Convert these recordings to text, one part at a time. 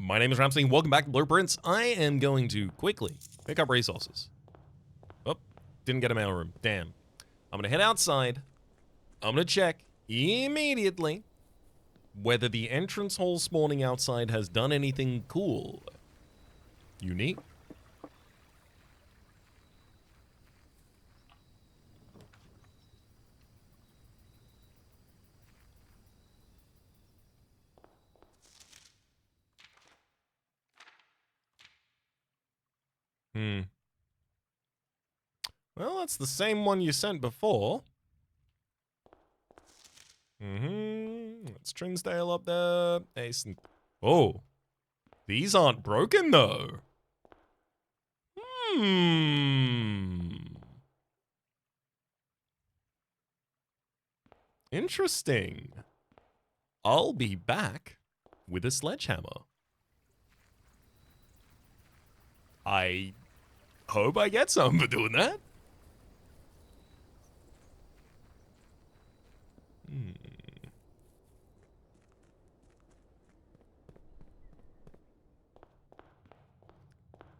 My name is Rhapsody, welcome back to Blueprints. I am going to quickly pick up resources. Oh, didn't get a mail room, damn. I'm gonna head outside. I'm gonna check immediately whether the entrance hall spawning outside has done anything cool. Unique. Well, that's the same one you sent before. It's Trinsdale up there. Ace and... Oh. These aren't broken, though. Interesting. I'll be back with a sledgehammer. I hope I get some for doing that.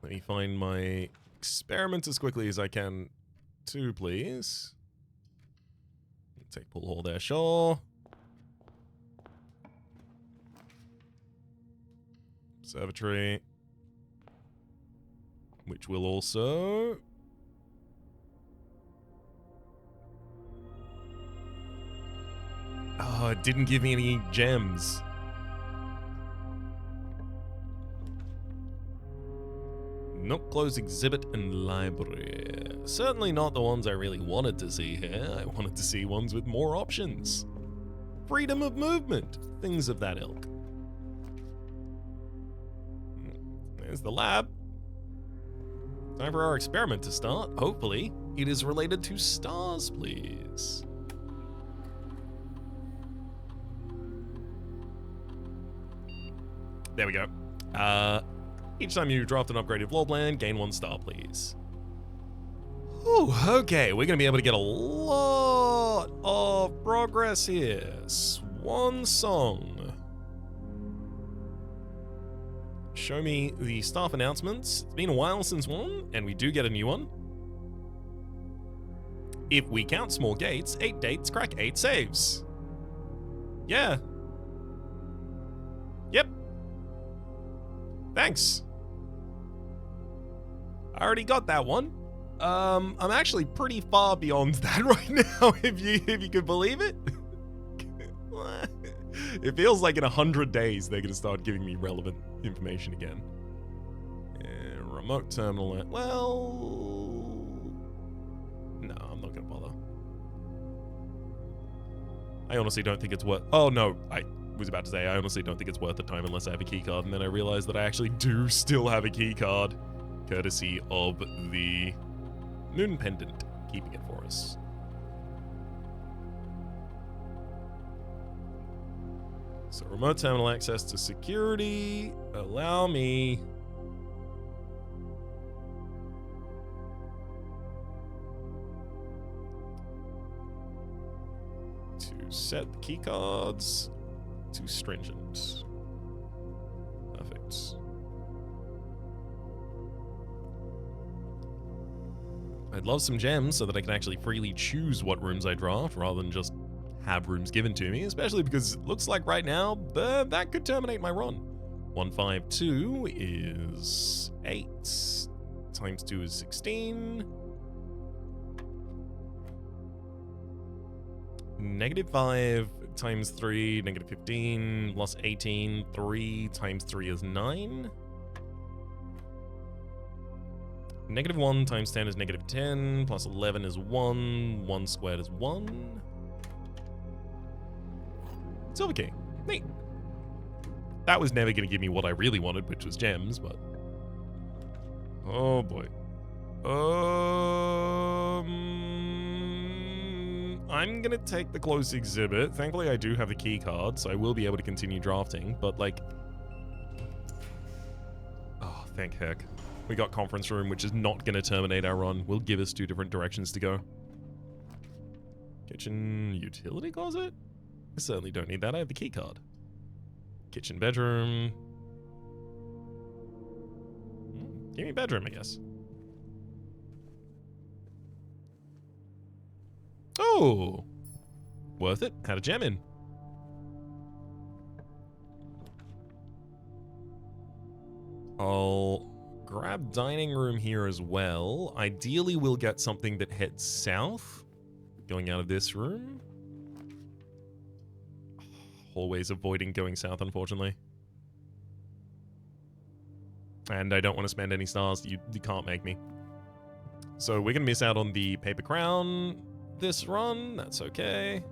Let me find my experiments as quickly as I can, too, please. Take pull hole there, sure. Observatory. Which will also... Oh, it didn't give me any gems. Nope, close exhibit and library. Certainly not the ones I really wanted to see here. I wanted to see ones with more options. Freedom of movement, things of that ilk. There's the lab. Time for our experiment to start. Hopefully, it is related to stars, please. There we go. Each time you draft an upgraded floor plan, gain 1 star, please. Whew, okay, we're gonna be able to get a lot of progress here. Swan Song. Show me the staff announcements. It's been a while since one, and we do get a new one. If we count small gates, 8 dates, crack 8 saves. Yeah. Yep. Thanks. I already got that one. I'm actually pretty far beyond that right now, if you could believe it. It feels like in 100 days they're gonna start giving me relevant information again. Remote terminal. Well, no, I'm not gonna bother. I honestly don't think it's worth. Oh no, I was about to say I honestly don't think it's worth the time unless I have a key card, and then I realized that I actually do still have a key card, courtesy of the Moon Pendant keeping it for us. So remote terminal access to security. Allow me to set the key cards to stringent. Perfect. I'd love some gems so that I can actually freely choose what rooms I draft rather than just have rooms given to me, especially because it looks like right now that could terminate my run. 152 is 8 times 2 is 16. -5 times 3, -15 plus 18. 3 times 3 is 9. -1 times 10 is -10, plus 11 is 1, 1 squared is 1. Silver King, neat. That was never going to give me what I really wanted, which was gems, but... Oh boy. I'm going to take the close exhibit. Thankfully I do have the key card, so I will be able to continue drafting, but like... Oh, thank heck. We got conference room, which is not going to terminate our run. Will give us 2 different directions to go. Kitchen utility closet? I certainly don't need that. I have the key card. Kitchen bedroom. Give me bedroom, I guess. Oh! Worth it. Had a gem in. I'll grab dining room here as well. Ideally, we'll get something that heads south. Going out of this room. Always avoiding going south, unfortunately. And I don't want to spend any stars. You can't make me. So we're going to miss out on the paper crown this run. That's okay.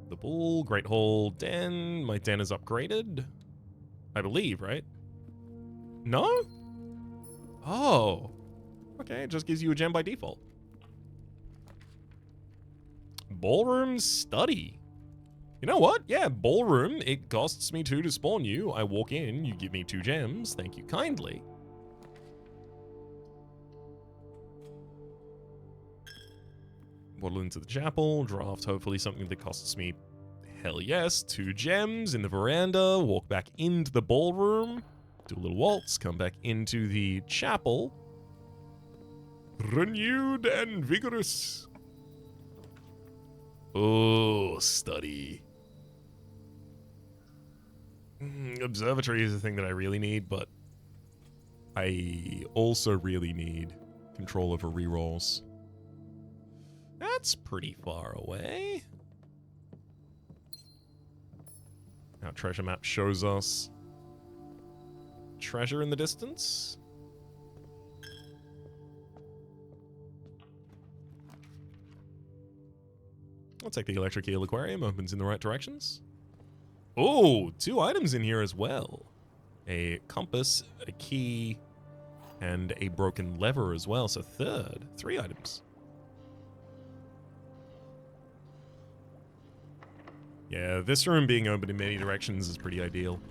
The bull, great hall, den. My den is upgraded. I believe, right? No? Oh. Okay, it just gives you a gem by default. Ballroom study. You know what? Yeah, ballroom. It costs me 2 to spawn you. I walk in, you give me 2 gems. Thank you kindly. Waddle into the chapel. Draft hopefully something that costs me, hell yes, 2 gems in the veranda. Walk back into the ballroom. Do a little waltz. Come back into the chapel. Renewed and vigorous. Oh, study. Observatory is the thing that I really need, but I also really need control over rerolls. That's pretty far away. Our treasure map shows us treasure in the distance. I'll take the electric eel aquarium, opens in the right directions. Oh, 2 items in here as well. A compass, a key, and a broken lever as well. So 3 items. Yeah, this room being open in many directions is pretty ideal.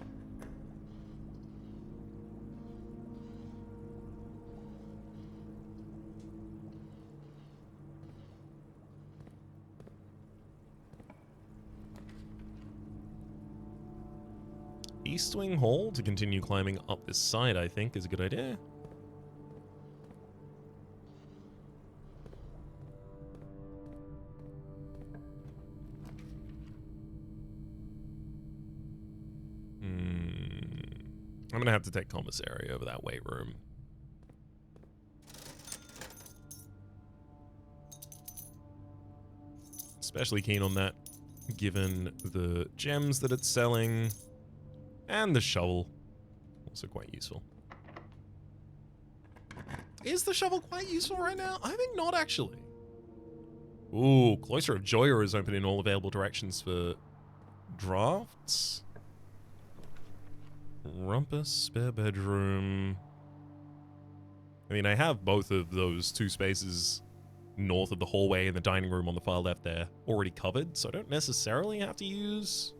East Wing Hall to continue climbing up this side, I think, is a good idea. I'm gonna have to take commissary over that weight room. Especially keen on that, given the gems that it's selling. And the shovel, also quite useful. Is the shovel quite useful right now? I think not, actually. Ooh, Cloister of Joya is open in all available directions for drafts. Rumpus, spare bedroom. I mean, I have both of those 2 spaces north of the hallway and the dining room on the far left there already covered, so I don't necessarily have to use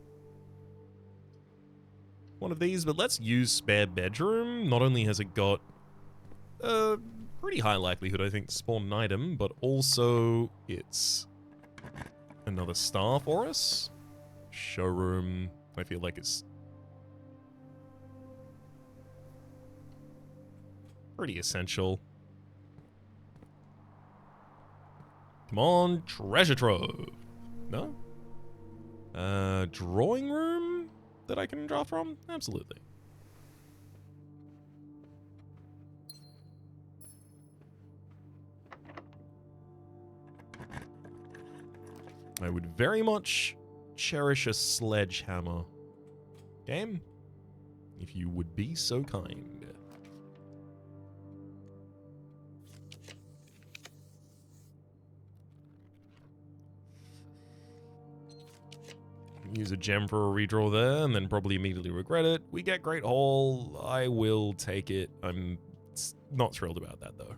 one of these, but let's use spare bedroom. Not only has it got a pretty high likelihood, I think, to spawn an item, but also it's another star for us. Showroom, I feel like it's pretty essential. Come on, treasure trove. No? Drawing room that I can draw from? Absolutely. I would very much cherish a sledgehammer. Game, if you would be so kind. Use a gem for a redraw there, and then probably immediately regret it. We get Great Hall. I will take it. I'm not thrilled about that, though.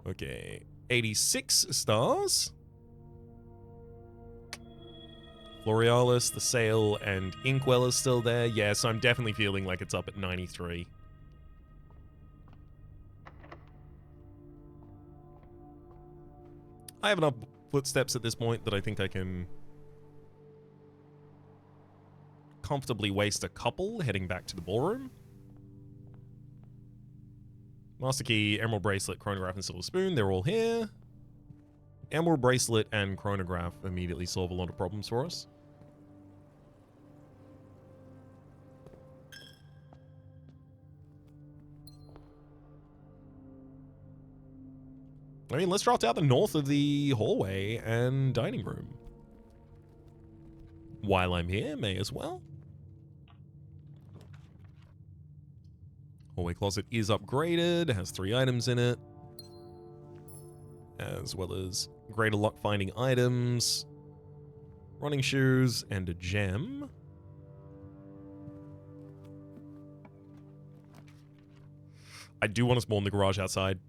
Okay. 86 stars. Florealis, the Sail, and Inkwell is still there. Yeah, so I'm definitely feeling like it's up at 93. I have enough footsteps at this point that I think I can comfortably waste a couple heading back to the ballroom. Master Key, Emerald Bracelet, Chronograph, and Silver Spoon, they're all here. Emerald Bracelet and Chronograph immediately solve a lot of problems for us. I mean, let's draft out the north of the hallway and dining room. While I'm here, may as well. Hallway closet is upgraded, has 3 items in it, as well as greater luck finding items, running shoes, and a gem. I do want to spawn the garage outside.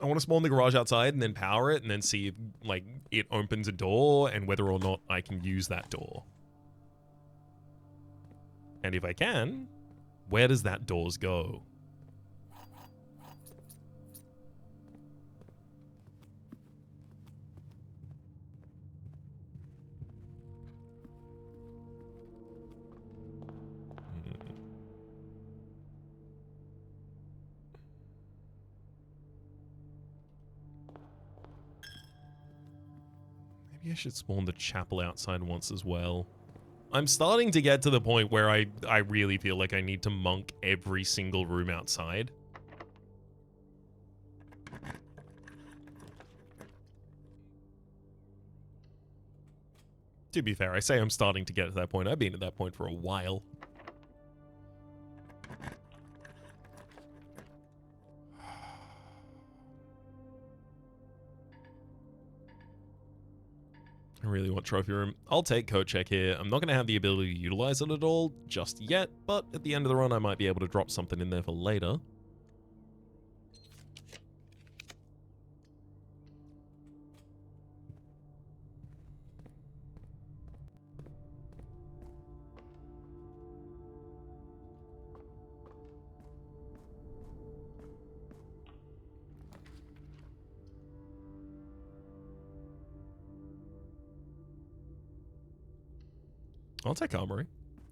I want to spawn the garage outside and then power it and then see if, like, it opens a door and whether or not I can use that door. And if I can, where does that doors go? Maybe I should spawn the chapel outside once as well. I'm starting to get to the point where I really feel like I need to monk every single room outside. To be fair, I say I'm starting to get to that point. I've been at that point for a while. I really want trophy room. I'll take coat check here. I'm not going to have the ability to utilize it at all just yet, but at the end of the run I might be able to drop something in there for later. I'll take armory.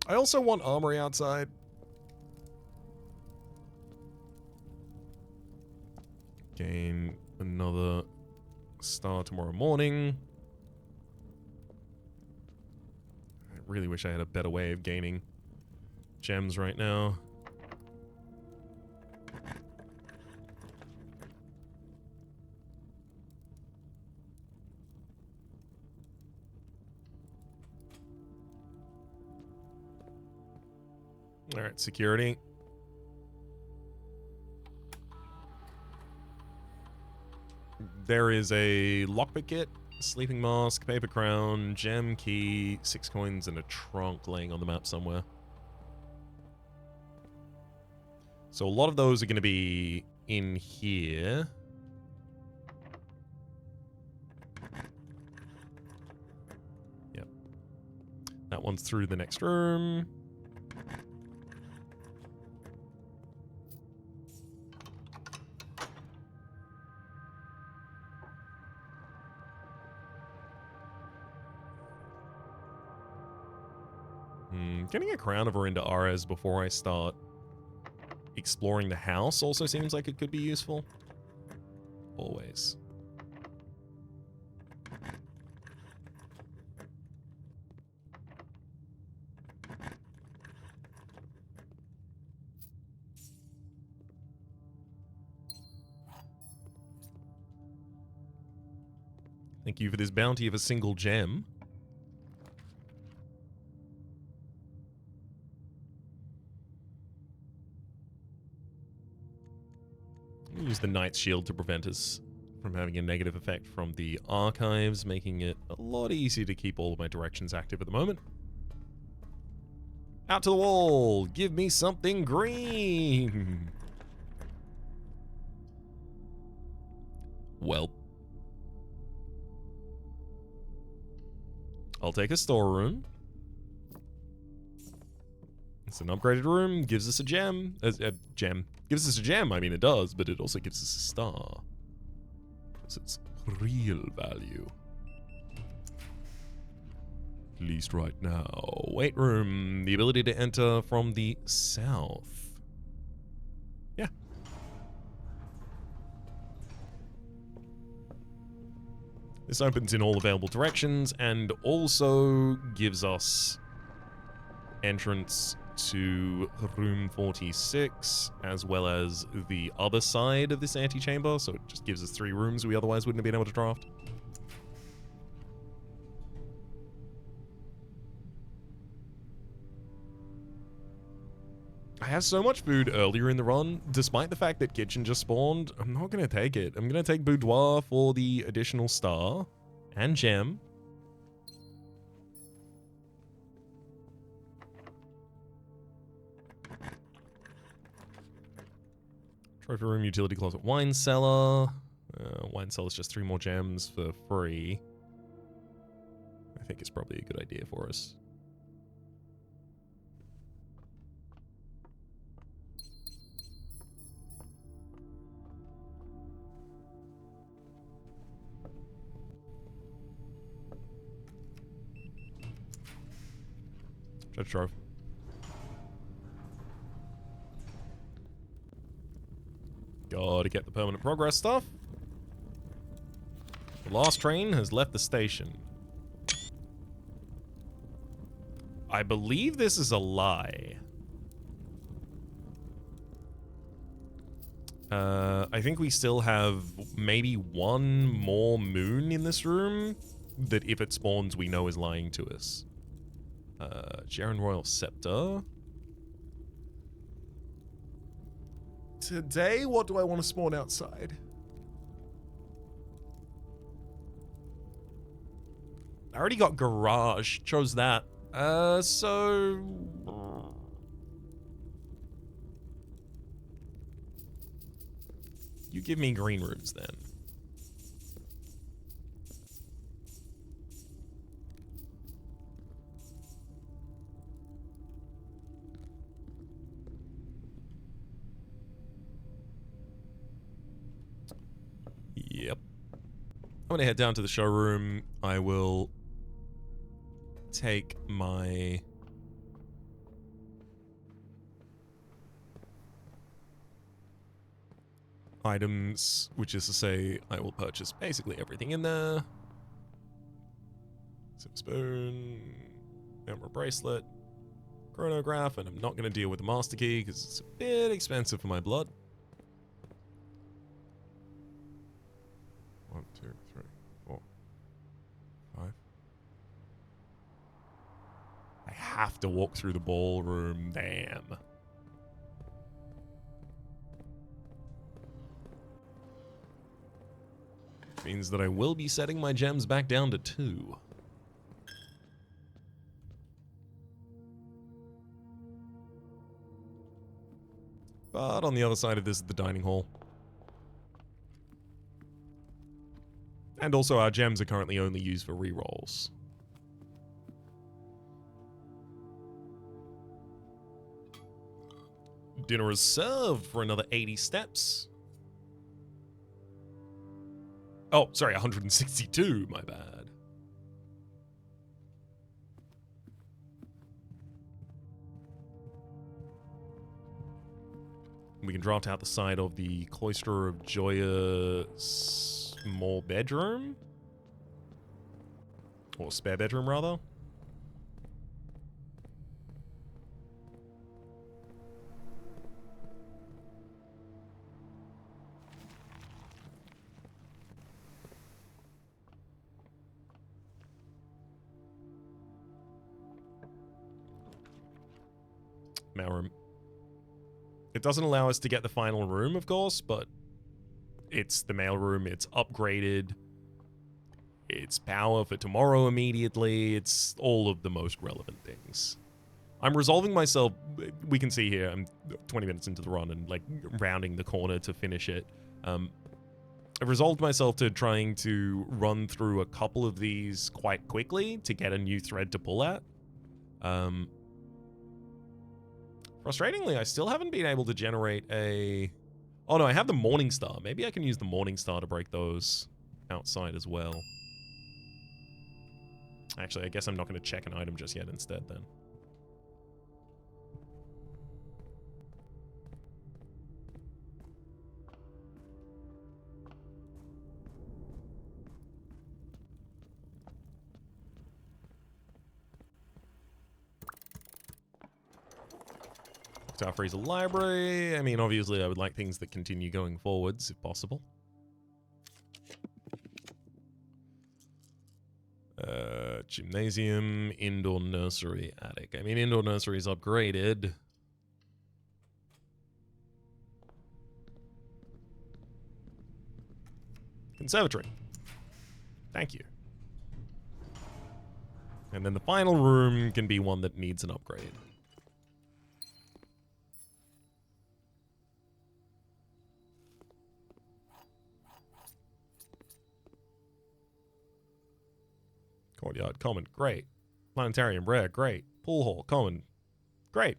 I also want armory outside. Gain another star tomorrow morning. I really wish I had a better way of gaining gems right now. All right, security. There is a lockpick kit, sleeping mask, paper crown, gem key, 6 coins, and a trunk laying on the map somewhere. So a lot of those are going to be in here. Yep. That one's through the next room. Getting a crown over into Ares before I start exploring the house also seems like it could be useful. Always. Thank you for this bounty of a single gem. Use the Knight's Shield to prevent us from having a negative effect from the archives, making it a lot easier to keep all of my directions active at the moment. Out to the wall! Give me something green! Well. I'll take a storeroom. It's an upgraded room, gives us a gem. A gem. Gives us a gem, I mean it does, but it also gives us a star. Because it's real value. At least right now. Wait room. The ability to enter from the south. Yeah. This opens in all available directions and also gives us entrance to room 46 as well as the other side of this antechamber, so it just gives us 3 rooms we otherwise wouldn't have been able to draft. I have so much food earlier in the run, despite the fact that kitchen just spawned, I'm not going to take it. I'm going to take boudoir for the additional star and gem. Trophy room, utility closet, wine cellar. Wine cellar's just 3 more gems for free. I think it's probably a good idea for us. Judge Trove. Gotta get the permanent progress stuff. The last train has left the station. I believe this is a lie. I think we still have maybe 1 more moon in this room that if it spawns we know is lying to us. Jaren Royal Scepter. Today, what do I want to spawn outside? I already got Garage. Chose that. So... You give me green rooms, then. Yep. I'm gonna head down to the showroom. I will take my items, which is to say I will purchase basically everything in there. Silver spoon, emerald bracelet, chronograph, and I'm not gonna deal with the master key because it's a bit expensive for my blood. 1, 2, 3, 4, 5. I have to walk through the ballroom, damn. Which means that I will be setting my gems back down to 2. But on the other side of this is the dining hall. And also our gems are currently only used for rerolls. Dinner is served for another 80 steps. Oh, sorry, 162, my bad. We can draft out the side of the Cloister of Joya small bedroom? Or spare bedroom, rather. Mailroom. It doesn't allow us to get the final room, of course, but it's the mailroom. It's upgraded. It's power for tomorrow immediately. It's all of the most relevant things. I'm resolving myself. We can see here, I'm 20 minutes into the run and like rounding the corner to finish it. I've resolved myself to trying to run through a couple of these quite quickly to get a new thread to pull at. Frustratingly, I still haven't been able to generate a... Oh no, I have the Morning Star. Maybe I can use the Morning Star to break those outside as well. Actually, I guess I'm not going to check an item just yet instead then. Guitar Freezer Library. I mean, obviously, I would like things that continue going forwards, if possible. Gymnasium, indoor nursery, attic. I mean, indoor nursery is upgraded. Conservatory. Thank you. And then the final room can be one that needs an upgrade. Courtyard, common, great. Planetarium, rare, great. Pool hall, common, great.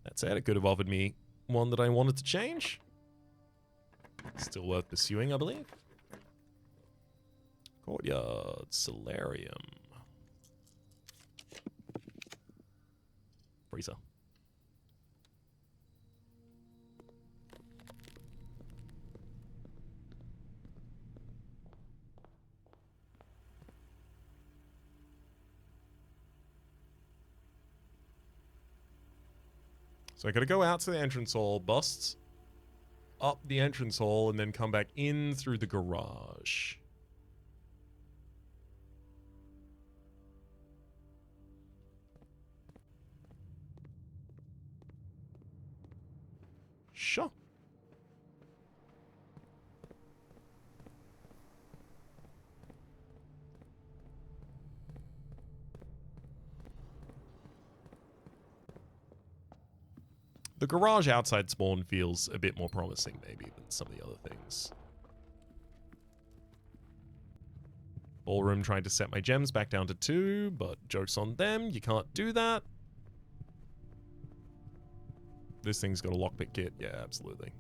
That said, it could have offered me one that I wanted to change. Still worth pursuing, I believe. Courtyard, solarium. Freezer. So I gotta go out to the entrance hall, bust up the entrance hall, and then come back in through the garage. Sure. The garage outside spawn feels a bit more promising, maybe, than some of the other things. Ballroom trying to set my gems back down to 2, but joke's on them. You can't do that. This thing's got a lockpick kit. Yeah, absolutely.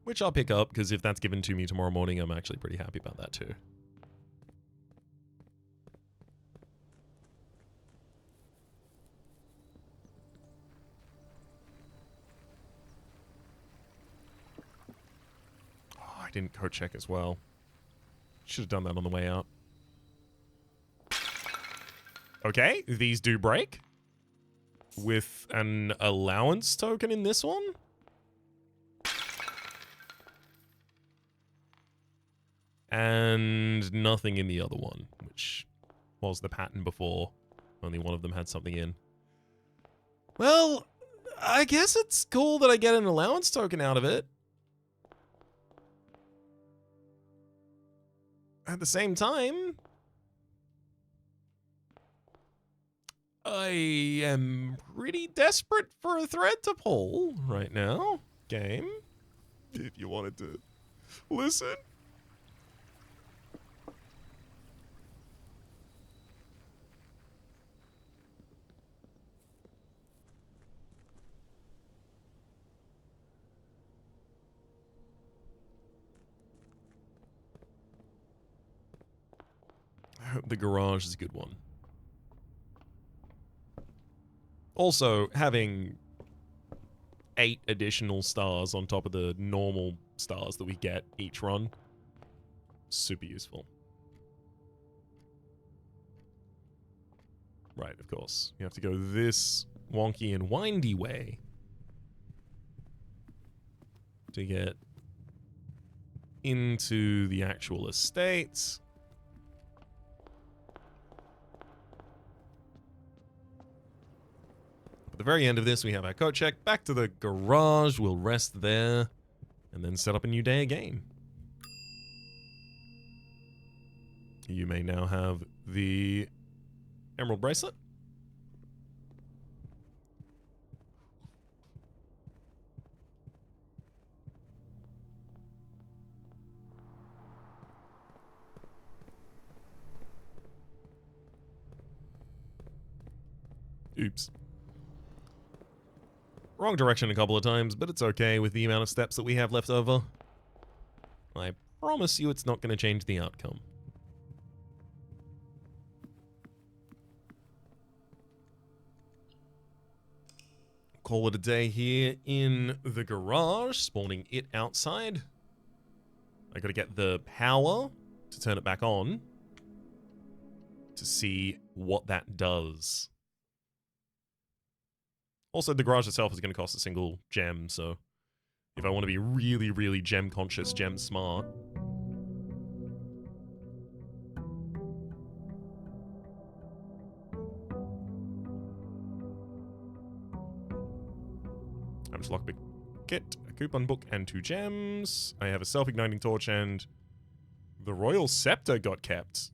Which I'll pick up, because if that's given to me tomorrow morning, I'm actually pretty happy about that too. Oh, I didn't code check as well. Should have done that on the way out. Okay, these do break. With an allowance token in this one? And nothing in the other one, which was the pattern before. Only one of them had something in. Well, I guess it's cool that I get an allowance token out of it. At the same time, I am pretty desperate for a thread to pull right now. Game, if you wanted to listen. I hope the garage is a good one. Also, having 8 additional stars on top of the normal stars that we get each run, super useful. Right, of course. You have to go this wonky and windy way to get into the actual estate. At the very end of this, we have our code check. Back to the garage. We'll rest there and then set up a new day again. You may now have the emerald bracelet. Oops. Wrong direction a couple of times, but it's okay with the amount of steps that we have left over. I promise you it's not going to change the outcome. Call it a day here in the garage, spawning it outside. I gotta get the power to turn it back on to see what that does. Also, the garage itself is going to cost a single gem, so if I want to be really, really gem conscious, gem smart. I just lockpick kit, a coupon book, and 2 gems. I have a self-igniting torch, and the royal scepter got kept.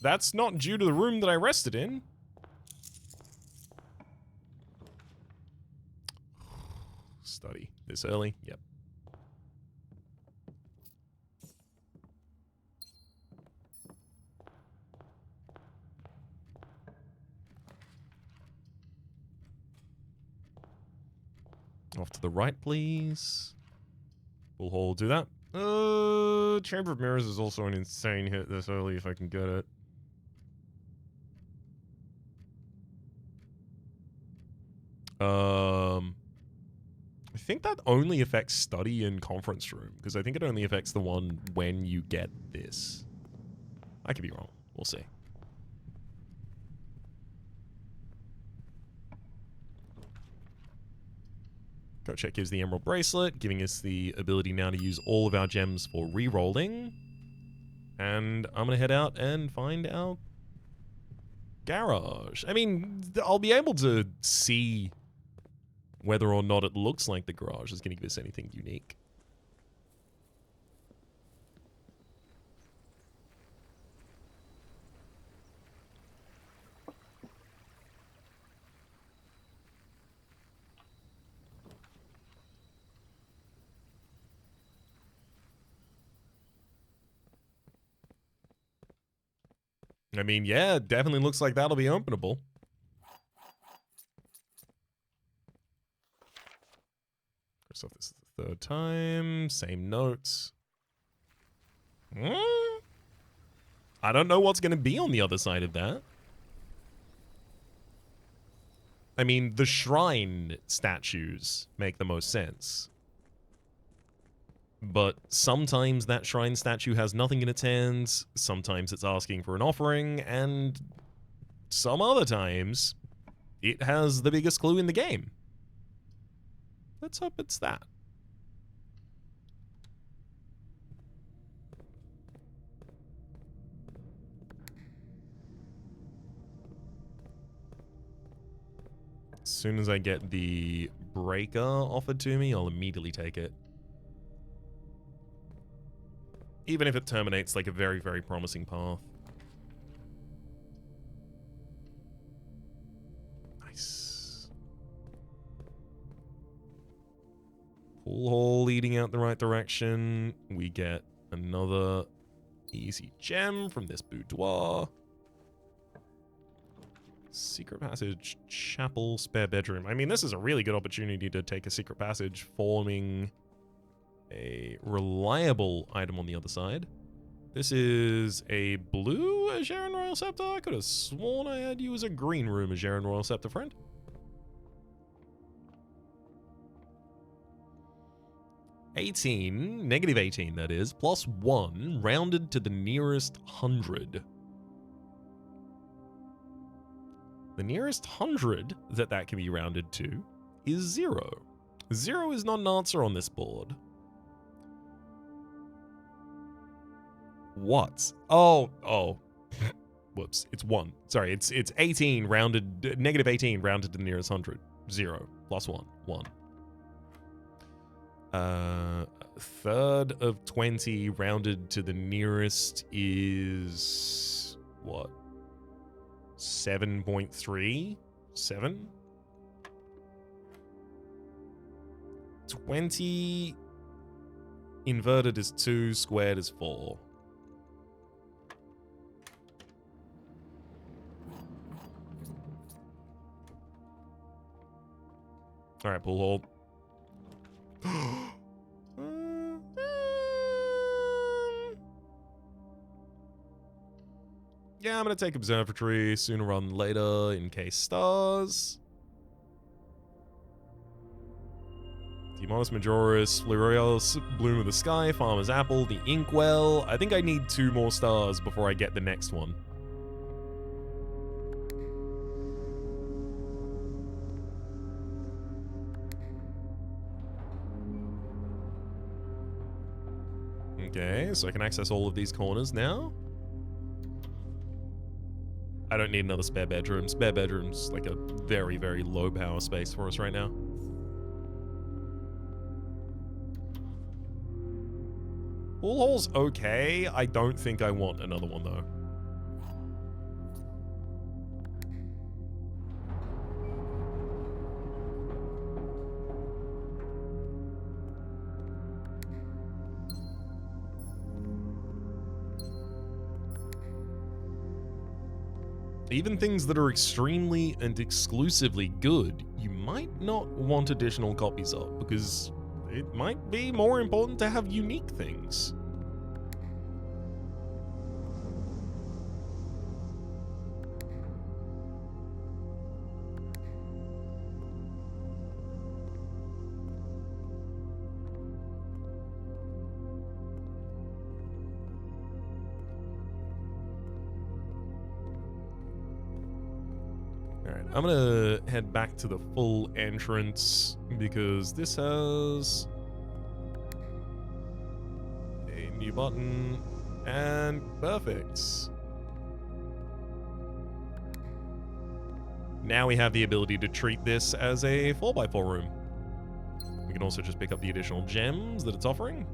That's not due to the room that I rested in. Study this early? Yep. Off to the right, please. We'll hold, do that. Chamber of Mirrors is also an insane hit this early if I can get it. I think that only affects study and conference room, because I think it only affects the one when you get this. I could be wrong. We'll see. Go check gives the Emerald Bracelet, giving us the ability now to use all of our gems for re-rolling. And I'm going to head out and find our garage. I mean, I'll be able to see whether or not it looks like the garage is going to give us anything unique. I mean, yeah, it definitely looks like that'll be openable. So this is the 3rd time. Same notes. I don't know what's going to be on the other side of that. I mean, the shrine statues make the most sense. But sometimes that shrine statue has nothing in its hands, sometimes it's asking for an offering, and some other times it has the biggest clue in the game. Let's hope it's that. As soon as I get the breaker offered to me, I'll immediately take it. Even if it terminates like a very, very promising path. Nice. Pull hole leading out the right direction. We get another easy gem from this boudoir. Secret passage, chapel, spare bedroom. I mean, this is a really good opportunity to take a secret passage, forming a reliable item on the other side. This is a blue Ajaran Royal Scepter? I could have sworn I had you as a green room Ajaran Royal Scepter, friend. -18, that is, +1, rounded to the nearest 100. The nearest 100 that can be rounded to is 0. 0 is not an answer on this board. What? Oh. Whoops. It's 1. Sorry, it's 18 rounded, -18 rounded to the nearest 100. 0 plus 1. 1. 1/3 of 20 rounded to the nearest is what? 7.3? 7? 20 inverted is 2, squared is 4. All right, pull hold. Yeah, I'm going to take Observatory sooner rather than later in case stars. Demonis Majoris, Fluoreus, Bloom of the Sky, Farmer's Apple, the Inkwell. I think I need 2 more stars before I get the next one. Okay, so I can access all of these corners now. I don't need another spare bedroom. Spare bedroom's like a very, very low power space for us right now. Pool hall's okay. I don't think I want another one though. Even things that are extremely and exclusively good, you might not want additional copies of, because it might be more important to have unique things. Alright, I'm gonna head back to the full entrance because this has a new button and perfect. Now we have the ability to treat this as a 4x4 room. We can also just pick up the additional gems that it's offering.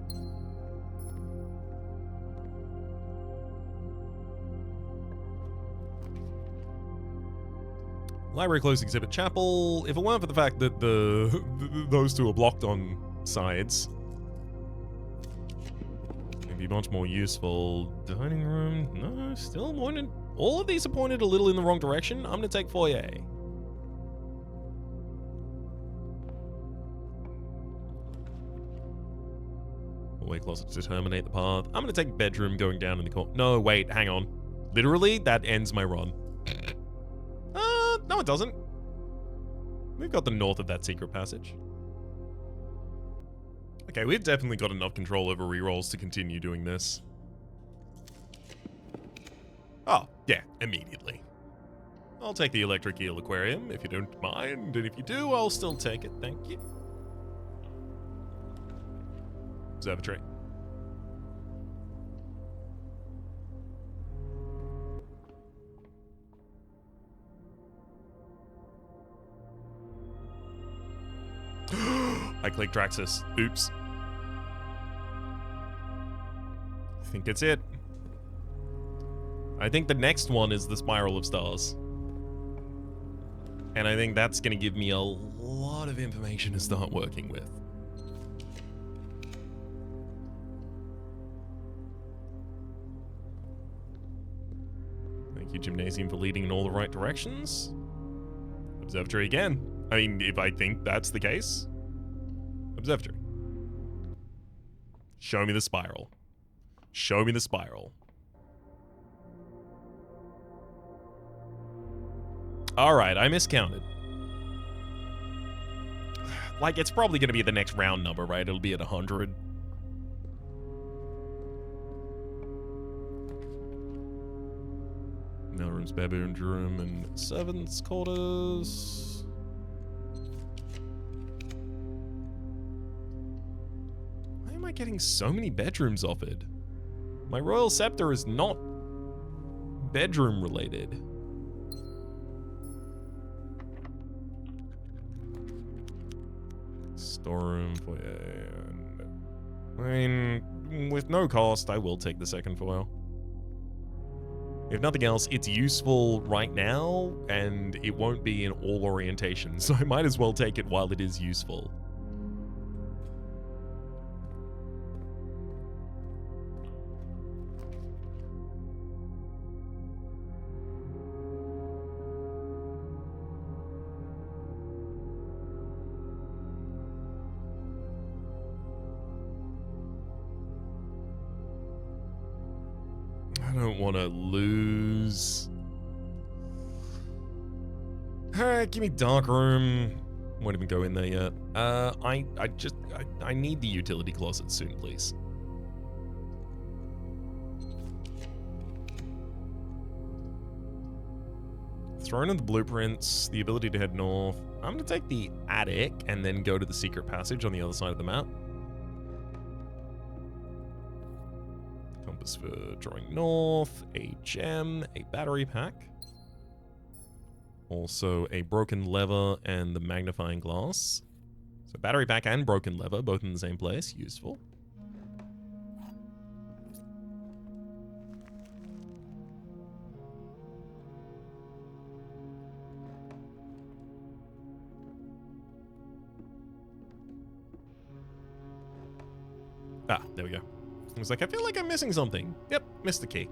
Library closed exhibit chapel. If it weren't for the fact that those two are blocked on sides, it'd be much more useful. Dining room, no, still pointed. All of these are pointed a little in the wrong direction. I'm gonna take foyer. Hallway closet to terminate the path. I'm gonna take bedroom going down in the corner. No, wait, hang on. Literally, that ends my run. No, it doesn't. We've got the north of that secret passage. Okay, we've definitely got enough control over rerolls to continue doing this. Oh, yeah, immediately. I'll take the electric eel aquarium if you don't mind, and if you do, I'll still take it, thank you. Observatory. I clicked Draxus. Oops. I think it's it. I think the next one is the Spiral of Stars. And I think that's going to give me a lot of information to start working with. Thank you, Gymnasium, for leading in all the right directions. Observatory again. I mean, if I think that's the case. Observatory. Show me the spiral. Show me the spiral. Alright, I miscounted. Like, it's probably going to be the next round number, right? It'll be at 100. Mailroom's baboon room and servants' quarters. Why am I getting so many bedrooms offered? My royal scepter is not bedroom related. Storeroom, foyer, and I mean, with no cost, I will take the second foil. If nothing else, it's useful right now, and it won't be in all orientations, so I might as well take it while it is useful. I don't want to lose. Alright, give me dark room. Won't even go in there yet. I need the utility closet soon, please. Throne of the blueprints, the ability to head north. I'm gonna take the attic and then go to the secret passage on the other side of the map. Compass for drawing north, a gem, a battery pack. Also a broken lever and the magnifying glass. So battery pack and broken lever, both in the same place, useful. Ah, there we go. I was like, I feel like I'm missing something. Yep, missed the key.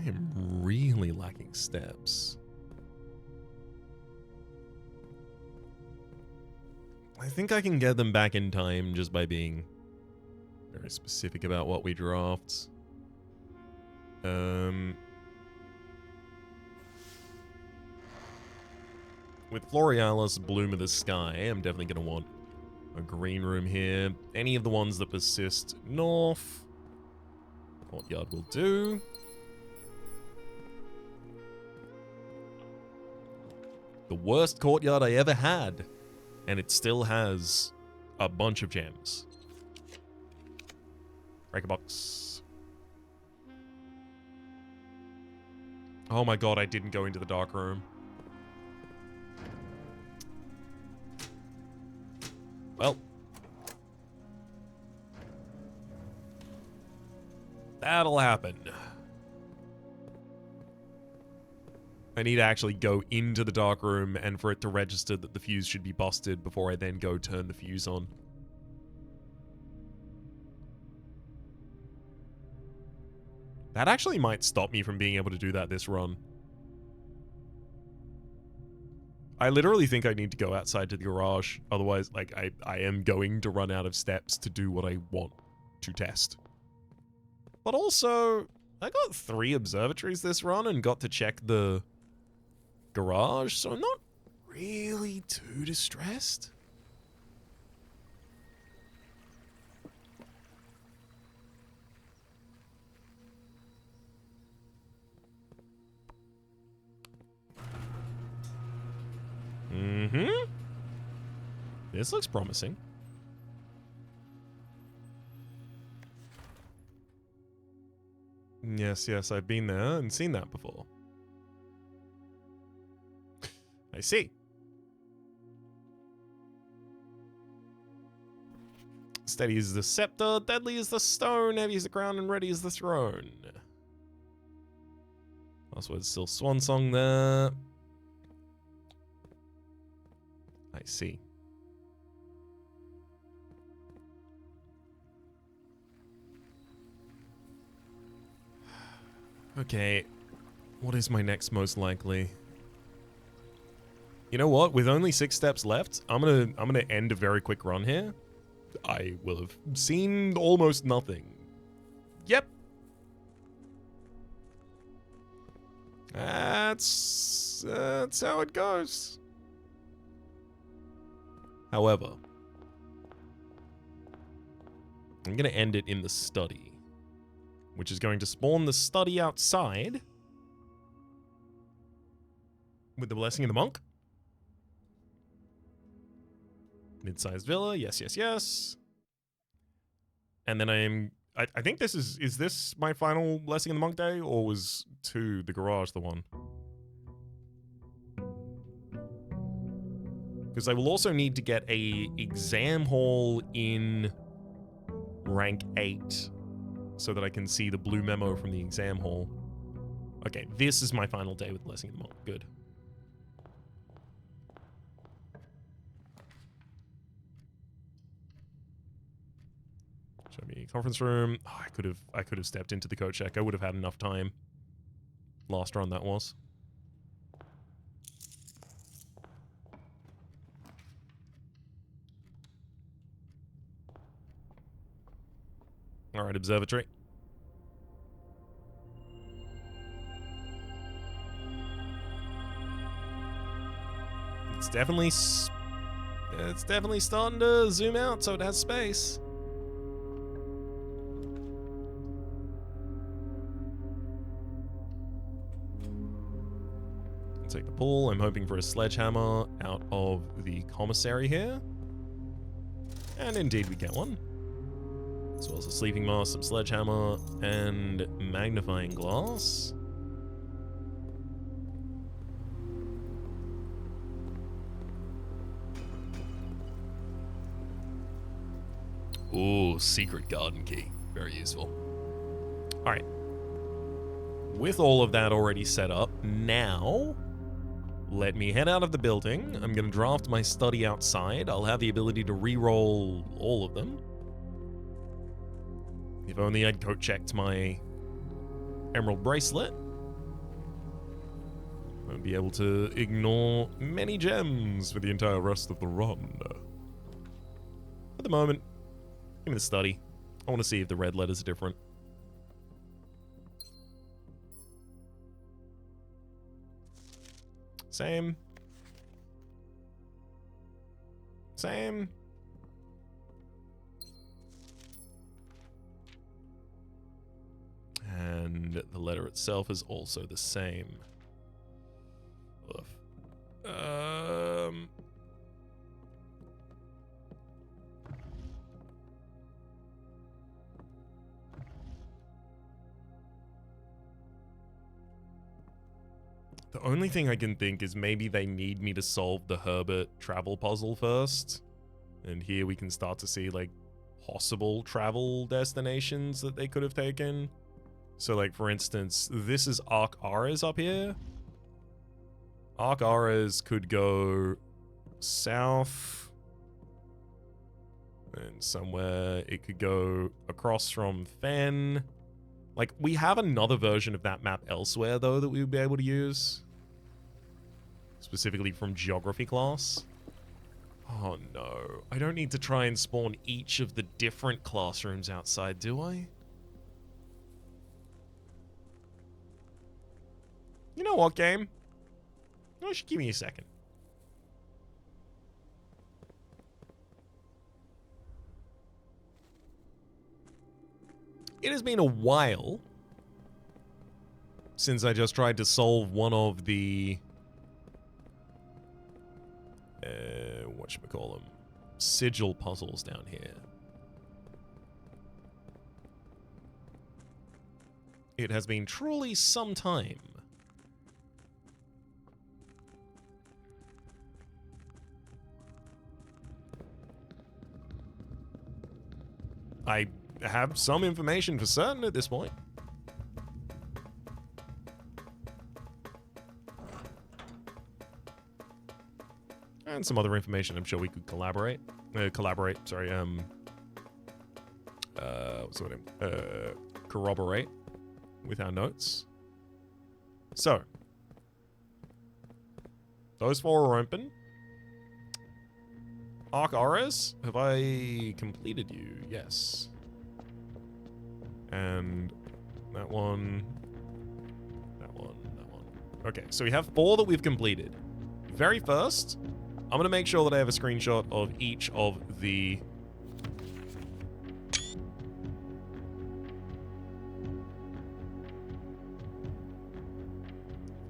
I am really lacking steps. I think I can get them back in time just by being very specific about what we draft. With Florealis, Bloom of the Sky, I'm definitely going to want a green room here. Any of the ones that persist north. Courtyard will do. The worst courtyard I ever had. And it still has a bunch of gems. Break a box. Oh my god, I didn't go into the dark room. Well. That'll happen. I need to actually go into the dark room and for it to register that the fuse should be busted before I then go turn the fuse on. That actually might stop me from being able to do that this run. I literally think I need to go outside to the garage. Otherwise, like, I am going to run out of steps to do what I want to test. But also, I got 3 observatories this run and got to check the garage, so I'm not really too distressed. This looks promising. Yes, I've been there and seen that before. I see. Steady is the scepter, deadly is the stone, heavy is the crown, and ready is the throne. Last word's still swan song there. I see. Okay, what is my next most likely? You know what? With only 6 steps left, I'm gonna end a very quick run here. I will have seen almost nothing. Yep. That's how it goes. However, I'm gonna end it in the study, which is going to spawn the study outside with the blessing of the monk. Mid-sized villa, yes. And then I think this is this my final blessing of the monk day, or was 2 the garage the one? Because I will also need to get a exam hall in rank 8 so that I can see the blue memo from the exam hall. Okay, this is my final day with Blessing of the Mob. Good. Show me conference room. Oh, I could have stepped into the code check. I would have had enough time. Last run that was. All right, observatory. It's definitely starting to zoom out, so it has space. I'll take the pull. I'm hoping for a sledgehammer out of the commissary here. And indeed we get one. As well as a sleeping mask, some sledgehammer, and magnifying glass. Ooh, secret garden key. Very useful. Alright. With all of that already set up, now let me head out of the building. I'm going to draft my study outside. I'll have the ability to re-roll all of them. If only I'd coat-checked my emerald bracelet. I'd be able to ignore many gems for the entire rest of the run. At the moment, give me the study. I want to see if the red letters are different. Same. Same. And the letter itself is also the same. Ugh. The only thing I can think is maybe they need me to solve the Herbert travel puzzle first. And here we can start to see, like, possible travel destinations that they could have taken. So, like, for instance, this is Arc Ares up here. Arc Ares could go south. And somewhere it could go across from Fen. Like, we have another version of that map elsewhere, though, that we would be able to use. Specifically from geography class. Oh, no. I don't need to try and spawn each of the different classrooms outside, do I? You know what, game? You should give me a second. It has been a while since I just tried to solve one of the whatchamacallem, sigil puzzles down here. It has been truly some time. I have some information for certain at this point. And some other information I'm sure we could corroborate, corroborate with our notes. So, those four are open. Arc Ares, have I completed you? Yes. And that one, that one, that one. Okay, so we have four that we've completed. Very first, I'm going to make sure that I have a screenshot of each of the...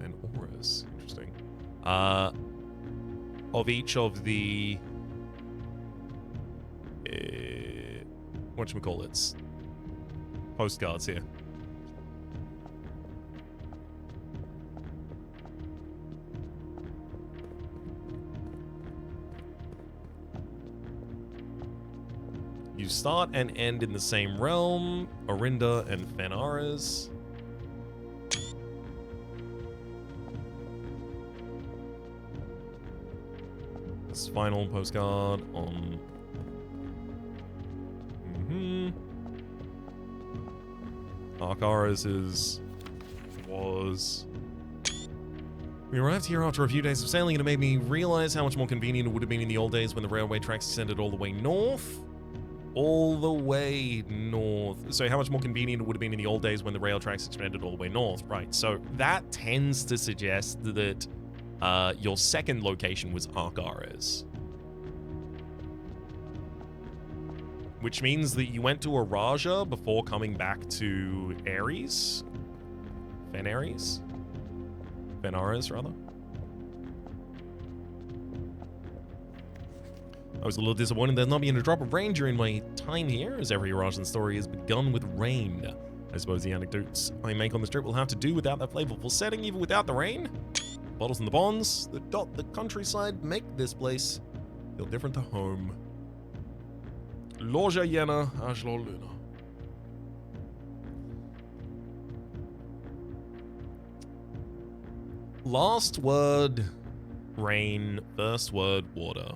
And auras, interesting. Of each of the... whatchamacallits? Postcards here. You start and end in the same realm, Orinda and Fenares. This final postcard on... Arcaris was... We arrived here after a few days of sailing, and it made me realize how much more convenient it would have been in the old days when the railway tracks extended all the way north. All the way north. So how much more convenient it would have been in the old days when the rail tracks extended all the way north. Right, so that tends to suggest that your second location was Arcaris. Which means that you went to Araja before coming back to Ares? Fenaris? Fenaris, rather? I was a little disappointed there's not been a drop of rain during my time here, as every Arajan story has begun with rain. I suppose the anecdotes I make on this trip will have to do without that flavorful setting, even without the rain. Bottles and the bonds that dot the countryside make this place feel different to home. Loja Jena, Ashlo Luna. Last word, rain. First word, water.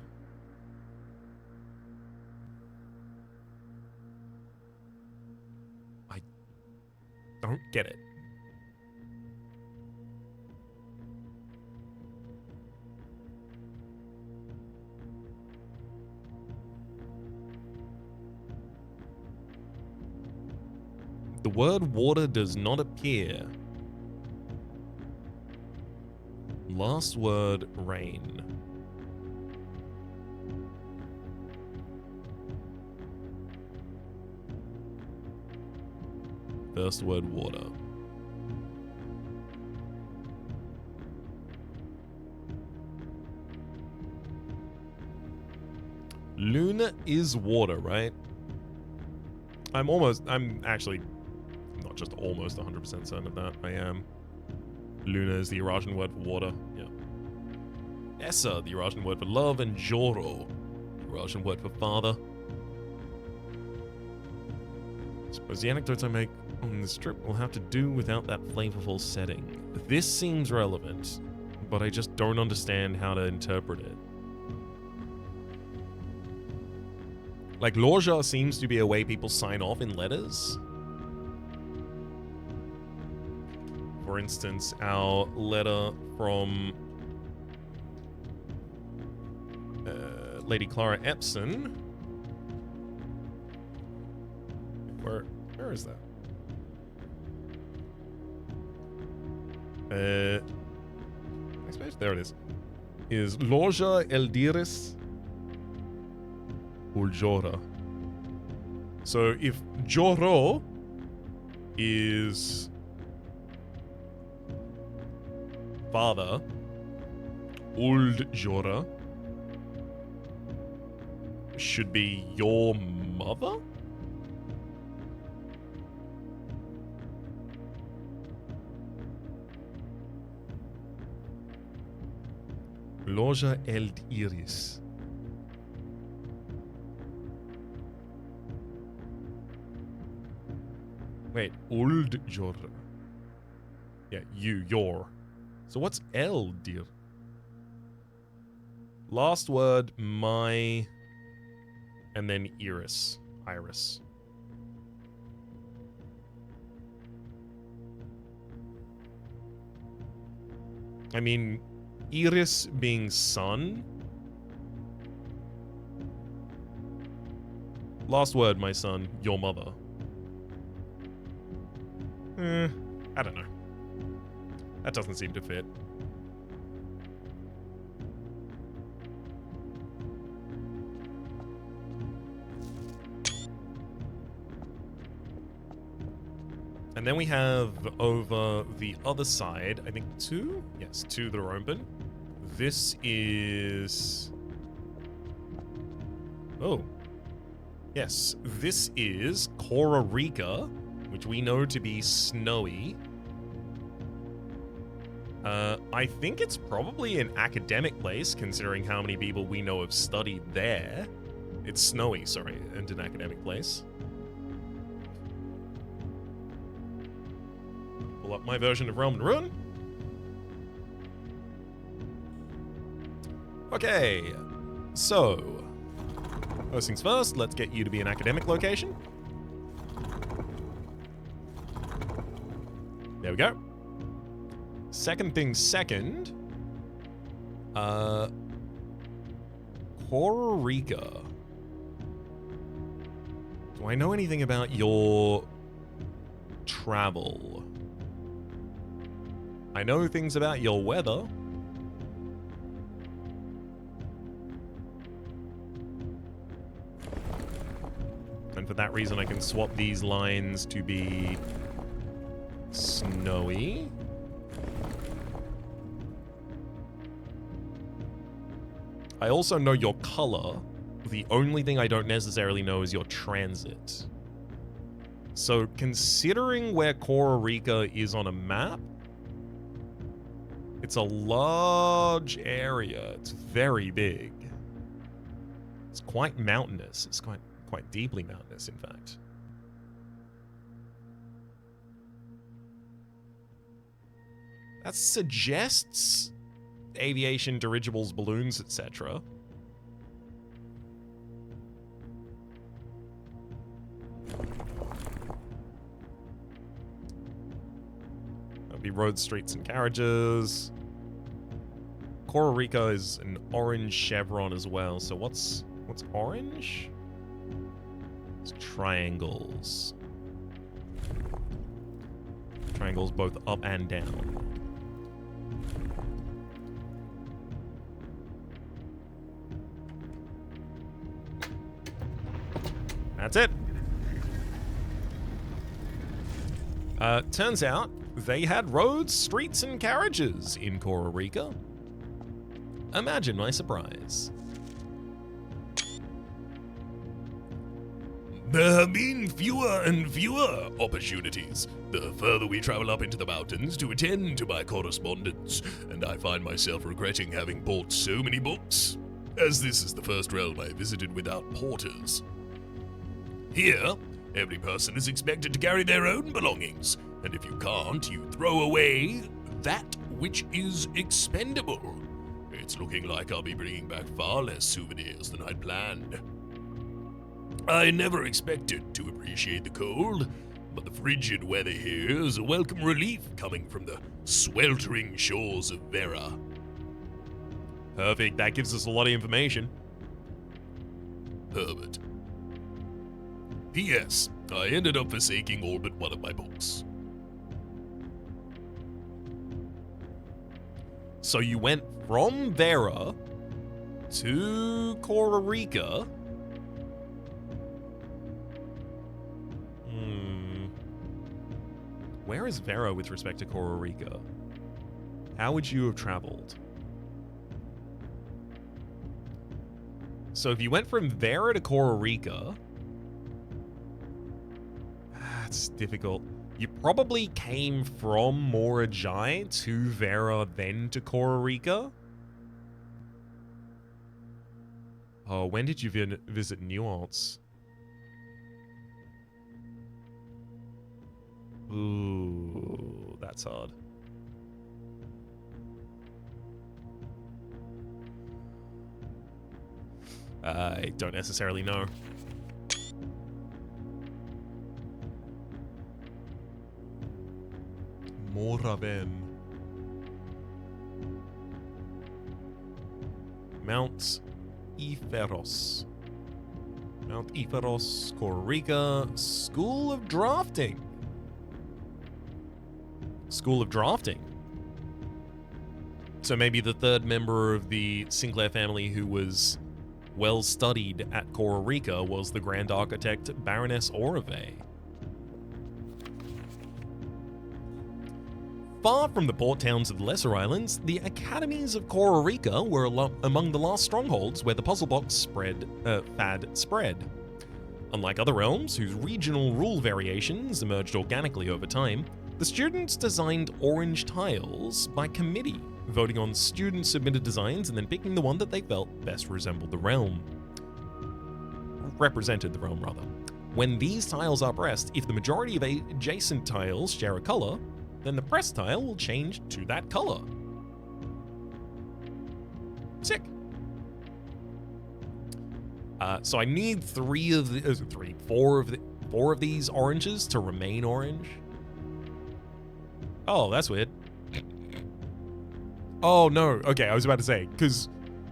I don't get it. The word water does not appear. Last word, rain. First word, water. Luna is water, right? I'm actually not just almost 100% certain of that. I am. Luna is the Eurasian word for water. Yeah. Essa, the Eurasian word for love, and Joro, the Eurasian word for father. I suppose the anecdotes I make on this trip will have to do without that flavorful setting. This seems relevant, but I just don't understand how to interpret it. Like, Loja seems to be a way people sign off in letters. For instance, our letter from Lady Clara Epson. Where is that? I suppose there it is. Is Loja Eldiris Uljora. So if Joro is father, Uljora should be your mother? Loja Eld Iris. Wait, Uljora. Yeah, your. So what's Eldir? Last word, my, and then Iris. I mean, Iris being son. Last word, my son, your mother. I don't know. That doesn't seem to fit. And then we have over the other side, I think two? Yes, two that are open. This is... Oh. Yes, this is Kororika, which we know to be snowy. I think it's probably an academic place, considering how many people we know have studied there. It's snowy, sorry, and an academic place. Pull up my version of Realm and Ruin. Okay, So, first things first, let's get you to be an academic location. There we go. Second thing second, Costa Rica. Do I know anything about your travel? I know things about your weather. And for that reason, I can swap these lines to be snowy. I also know your color. The only thing I don't necessarily know is your transit. So considering where Costa Rica is on a map, it's a large area. It's very big. It's quite mountainous. It's quite deeply mountainous, in fact. That suggests aviation, dirigibles, balloons, etc. That'll be roads, streets, and carriages. Costa Rica is an orange chevron as well. So what's orange? It's triangles. Triangles both up and down. That's it. Turns out they had roads, streets, and carriages in Costa Rica. Imagine my surprise. There have been fewer and fewer opportunities the further we travel up into the mountains to attend to my correspondence, and I find myself regretting having bought so many books, as this is the first realm I visited without porters. Here, every person is expected to carry their own belongings, and if you can't, you throw away that which is expendable. It's looking like I'll be bringing back far less souvenirs than I'd planned. I never expected to appreciate the cold, but the frigid weather here is a welcome relief coming from the sweltering shores of Vera. Perfect. That gives us a lot of information. Herbert. P.S. I ended up forsaking all but one of my books. So you went from Vera to Costa Rica. Where is Vera with respect to Costa Rica? How would you have traveled? So if you went from Vera to Costa Rica, that's difficult. You probably came from Morajai to Vera, then to Costa Rica. Oh, when did you visit Nuance? Ooh, that's hard. I don't necessarily know. Moraven. Mount Iferos. Mount Iferos, Costa Rica. School of Drafting. School of Drafting. So maybe the third member of the Sinclair family who was well studied at Costa Rica was the Grand Architect Baroness Orave. Far from the port towns of the lesser islands, the academies of Costa Rica were among the last strongholds where the puzzle box fad spread. Unlike other realms, whose regional rule variations emerged organically over time, the students designed orange tiles by committee, voting on student-submitted designs and then picking the one that they felt best represented the realm. When these tiles are pressed, if the majority of adjacent tiles share a color, then the press tile will change to that color. Sick. So I need four of these oranges to remain orange. Oh, that's weird. Oh, no. Okay, I was about to say, because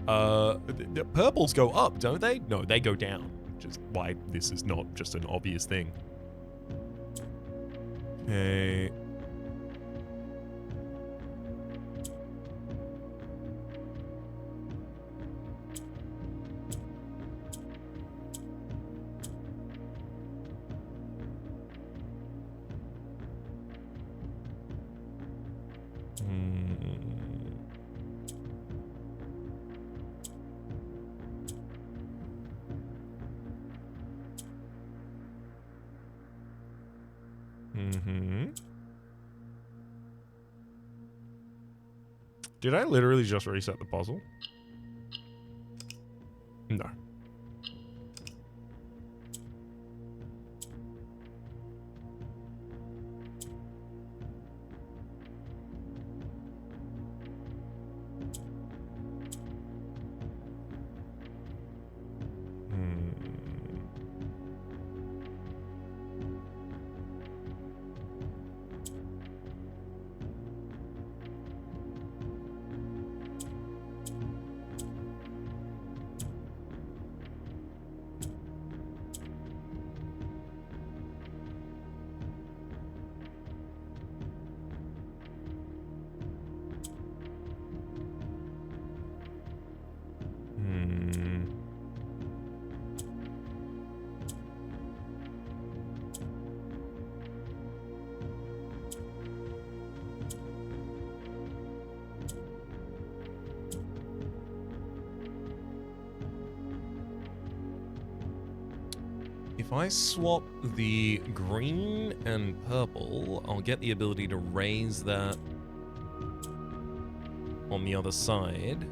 the purples go up, don't they? No, they go down, which is why this is not just an obvious thing. Okay. Did I literally just reset the puzzle? No. If I swap the green and purple, I'll get the ability to raise that on the other side.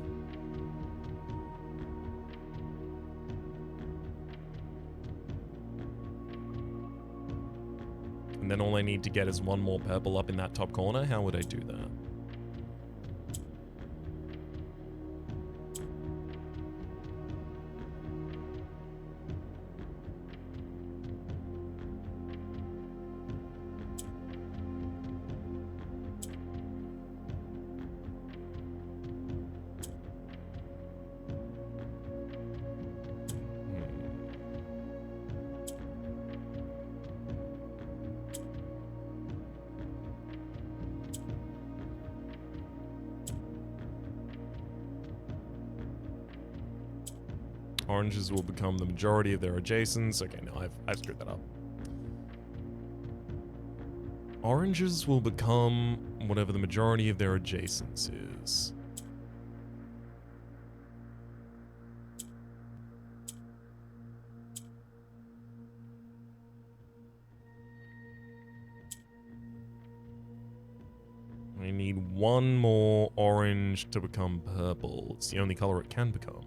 And then all I need to get is one more purple up in that top corner. How would I do that? Oranges will become the majority of their adjacents. Okay, no, I've screwed that up. Oranges will become whatever the majority of their adjacents is. I need one more orange to become purple. It's the only color it can become.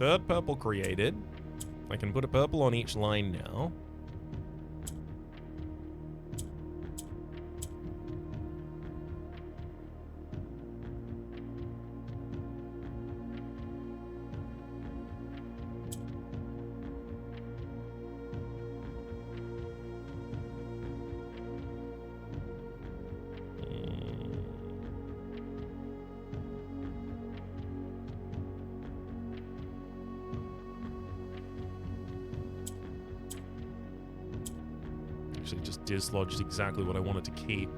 Third purple created. I can put a purple on each line now. Just dislodged exactly what I wanted to keep.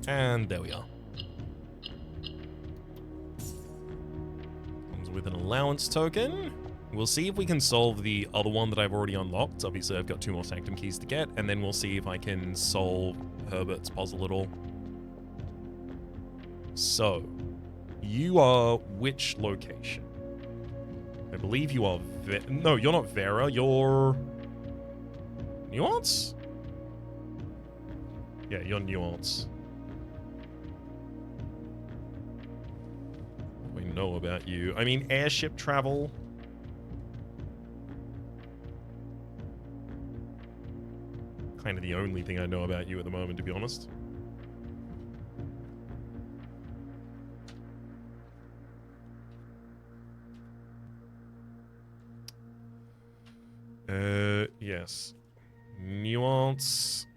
And there we are. Comes with an allowance token. We'll see if we can solve the other one that I've already unlocked. Obviously, I've got 2 more Sanctum keys to get, and then we'll see if I can solve Herbert's puzzle at all. So, you are which location? I believe you are... No, you're not Vera. You're... Nuance? Yeah, you're Nuance. What do we know about you? I mean, airship travel... kind of the only thing I know about you at the moment, to be honest. Yes. Nuance.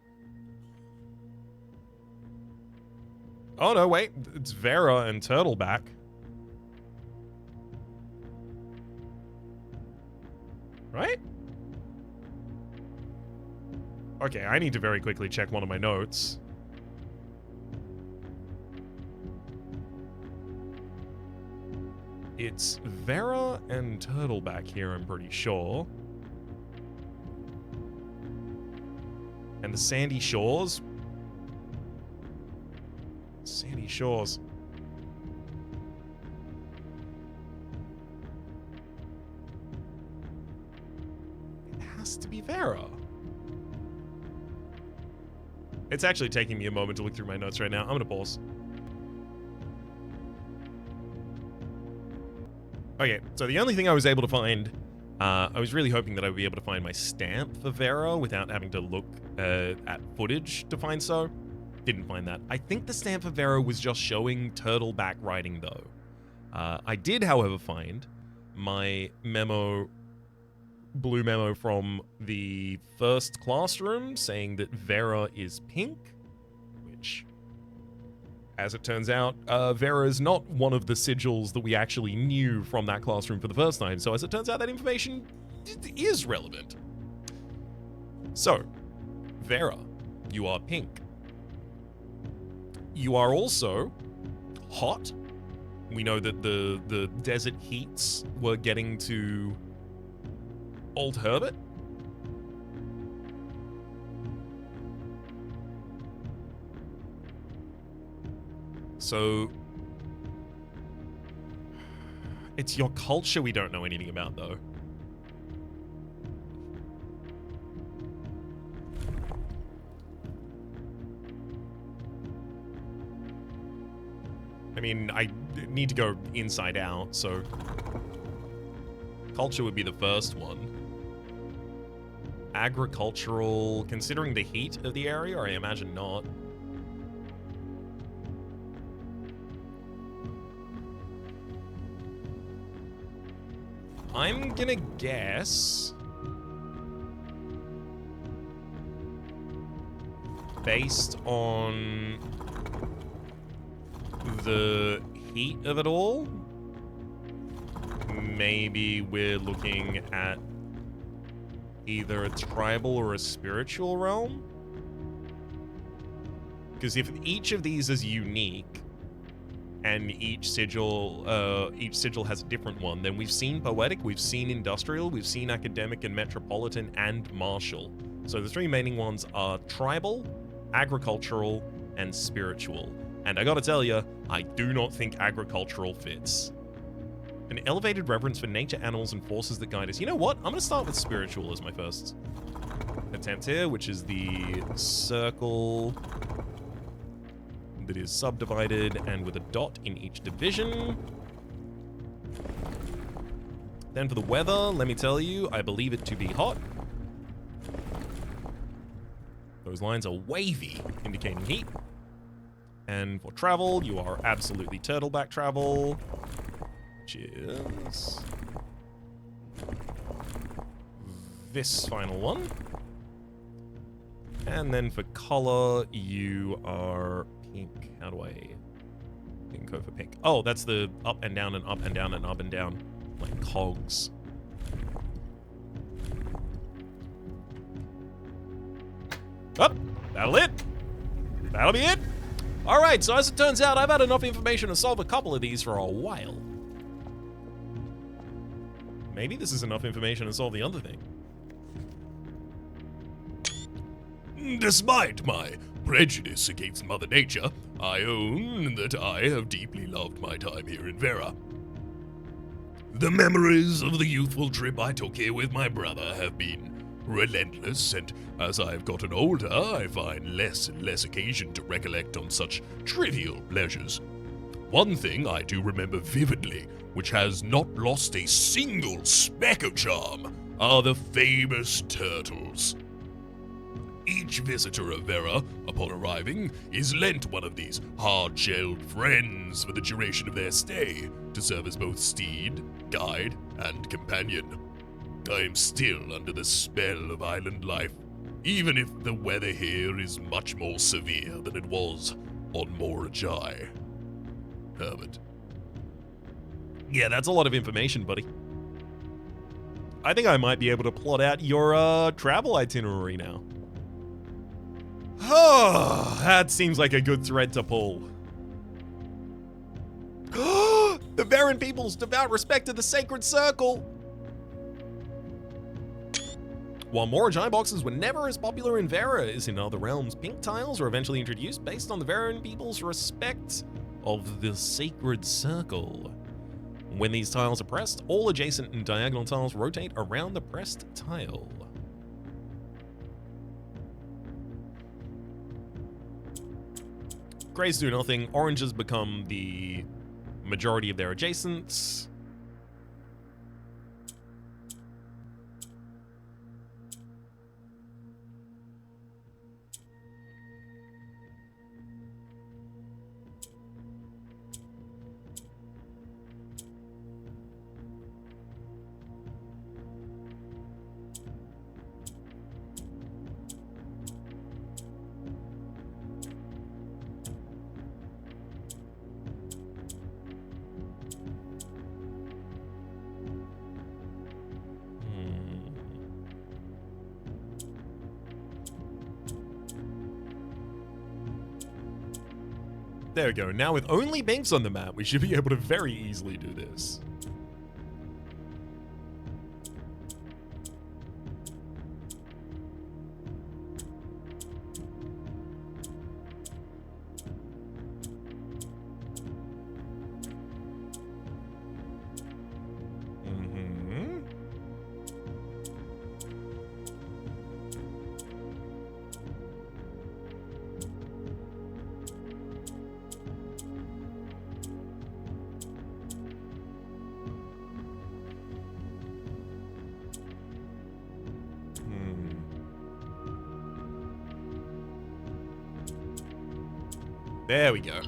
Oh, no, wait. It's Vera and Turtleback. Right? Okay, I need to very quickly check one of my notes. It's Vera and Turtleback here, I'm pretty sure. And the Sandy Shores? Sandy Shores. It has to be Vera. It's actually taking me a moment to look through my notes right now. I'm gonna pause. Okay, so the only thing I was able to find, I was really hoping that I would be able to find my stamp for Vera without having to look at footage to find so. Didn't find that. I think the stamp for Vera was just showing Turtleback riding, though. I did, however, find my memo, blue memo from the first classroom saying that Vera is pink, which, as it turns out, Vera is not one of the sigils that we actually knew from that classroom for the first time. So as it turns out, that information is relevant. So, Vera, you are pink. You are also hot. We know that the desert heats were getting to Old Herbert. So, it's your culture we don't know anything about, though. I mean, I need to go inside out, so culture would be the first one. Agricultural, considering the heat of the area, I imagine not. I'm gonna guess, based on the heat of it all, maybe we're looking at either a tribal or a spiritual realm. Because if each of these is unique, and each sigil has a different one, then we've seen poetic, we've seen industrial, we've seen academic and metropolitan, and martial. So the three remaining ones are tribal, agricultural, and spiritual. And I gotta tell you, I do not think agricultural fits. An elevated reverence for nature, animals, and forces that guide us. You know what? I'm gonna start with spiritual as my first attempt here, which is the circle that is subdivided and with a dot in each division. Then for the weather, let me tell you, I believe it to be hot. Those lines are wavy, indicating heat. And for travel, you are absolutely turtleback travel, which is this final one. And then for color, you are pink. How do I pink over pink? Oh, that's the up and down and up and down and up and down, like cogs. Oh, that'll it. That'll be it. All right, so as it turns out, I've had enough information to solve a couple of these for a while. Maybe this is enough information to solve the other thing. Despite my prejudice against Mother Nature, I own that I have deeply loved my time here in Vera. The memories of the youthful trip I took here with my brother have been relentless, and as I've gotten older, I find less and less occasion to recollect on such trivial pleasures. One thing I do remember vividly, which has not lost a single speck of charm, are the famous turtles. Each visitor of Vera, upon arriving, is lent one of these hard-shelled friends for the duration of their stay, to serve as both steed, guide, and companion. I am still under the spell of island life, even if the weather here is much more severe than it was on Morajai. Herbert. Yeah, that's a lot of information, buddy. I think I might be able to plot out your travel itinerary now. Oh, that seems like a good thread to pull. The Baron people's devout respect to the sacred circle. While Morajai boxes were never as popular in Vera as in other realms, pink tiles were eventually introduced based on the Baron people's respect of the sacred circle. When these tiles are pressed, all adjacent and diagonal tiles rotate around the pressed tile. Greys do nothing. Oranges become the majority of their adjacents. There we go. Now with only pinks on the map, we should be able to very easily do this. There we go.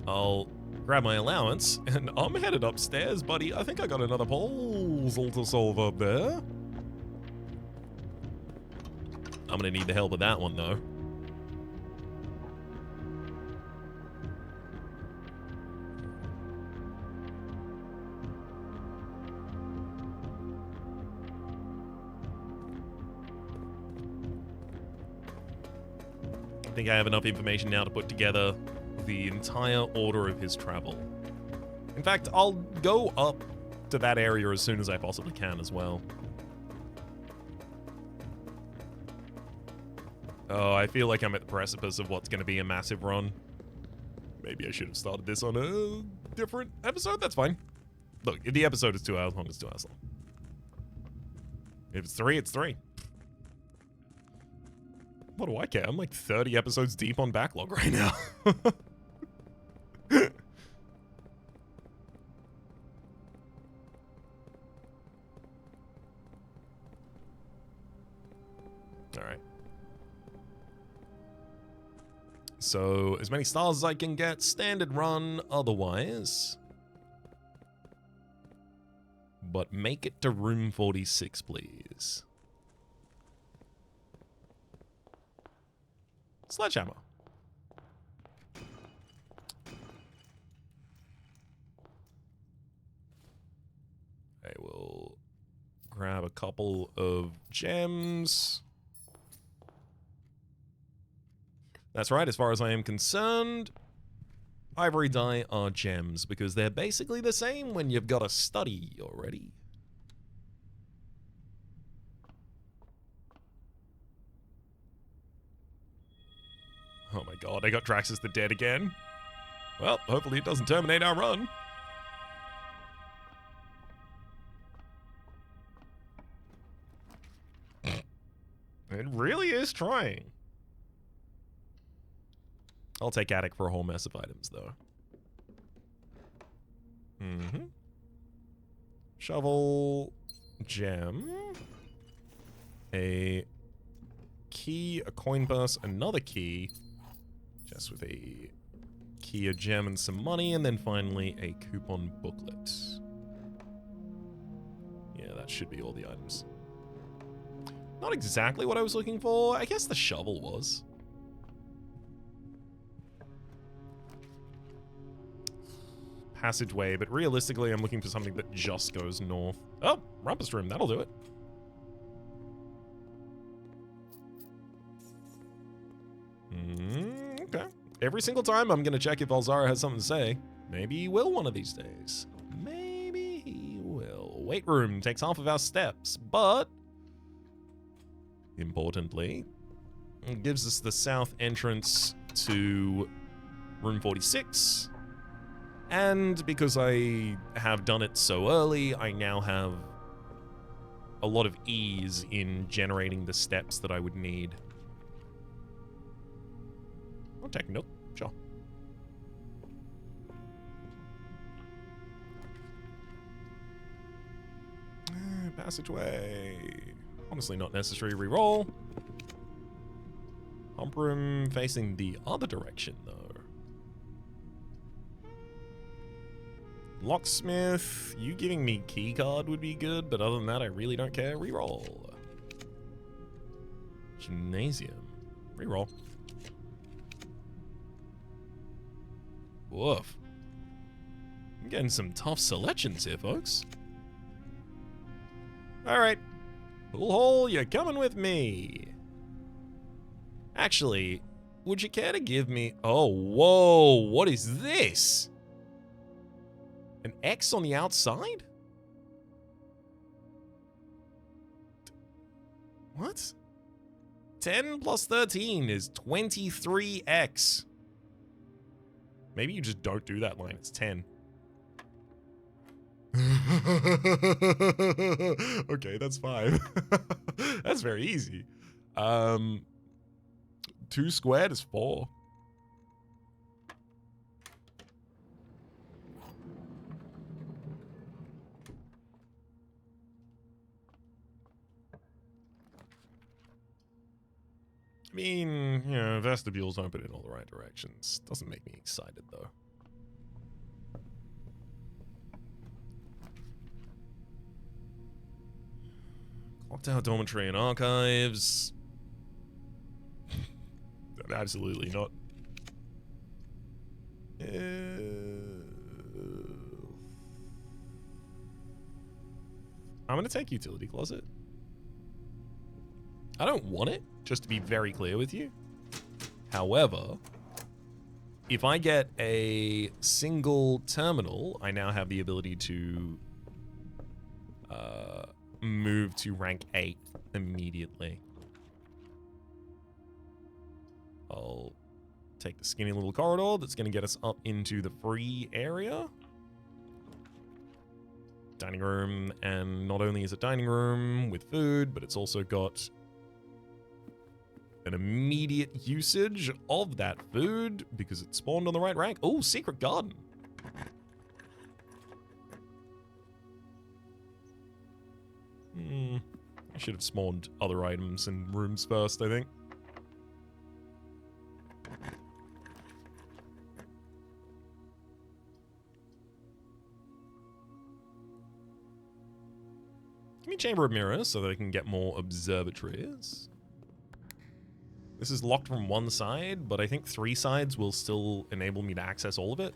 I'll grab my allowance, and I'm headed upstairs, buddy. I think I got another puzzle to solve up there. I'm gonna need the help with that one, though. I think I have enough information now to put together the entire order of his travel. In fact, I'll go up to that area as soon as I possibly can as well. Oh, I feel like I'm at the precipice of what's going to be a massive run. Maybe I should have started this on a different episode. That's fine. Look, if the episode is 2 hours long, it's 2 hours long. If it's 3, it's 3. What do I care? I'm like 30 episodes deep on backlog right now. Alright. So, as many stars as I can get. Standard run otherwise. But make it to room 46, please. Sledgehammer. I will grab a couple of gems. That's right, as far as I am concerned, ivory dye are gems because they're basically the same when you've got a study already. Oh my god, I got Draxus the Dead again. Well, hopefully it doesn't terminate our run. It really is trying. I'll take Attic for a whole mess of items, though. Shovel, gem, a key, a coin purse, another key, just with a key, a gem, and some money, and then finally a coupon booklet. Yeah, that should be all the items. Not exactly what I was looking for. I guess the shovel was. Passageway, but realistically, I'm looking for something that just goes north. Oh, Rumpus Room, that'll do it. Okay. Every single time, I'm gonna check if Alzara has something to say. Maybe he will one of these days. Maybe he will. Weight room takes half of our steps, but importantly, it gives us the south entrance to room 46. And because I have done it so early, I now have a lot of ease in generating the steps that I would need. I'll take a nook, sure. Passageway. Honestly, not necessary. Reroll. Pump room facing the other direction, though. Locksmith, you giving me key card would be good, but other than that, I really don't care. Reroll. Gymnasium. Reroll. Woof. I'm getting some tough selections here, folks. Alright. Pool hole, you're coming with me. Actually, would you care to give me... Oh, whoa, what is this? An X on the outside? What? 10 plus 13 is 23X. Maybe you just don't do that line. It's 10. Okay, that's 5. That's very easy. 2 squared is 4. I mean, you know, vestibules open in all the right directions. Doesn't make me excited, though. Clock Tower Dormitory and Archives. Absolutely not. I'm gonna take Utility Closet. I don't want it, just to be very clear with you. However, if I get a single terminal, I now have the ability to move to rank 8 immediately. I'll take the skinny little corridor that's going to get us up into the free area. Dining room, and not only is it dining room with food, but it's also got an immediate usage of that food because it spawned on the right rank. Oh, secret garden. I should have spawned other items and rooms first, I think. Give me Chamber of Mirrors so that I can get more observatories. This is locked from one side, but I think 3 sides will still enable me to access all of it.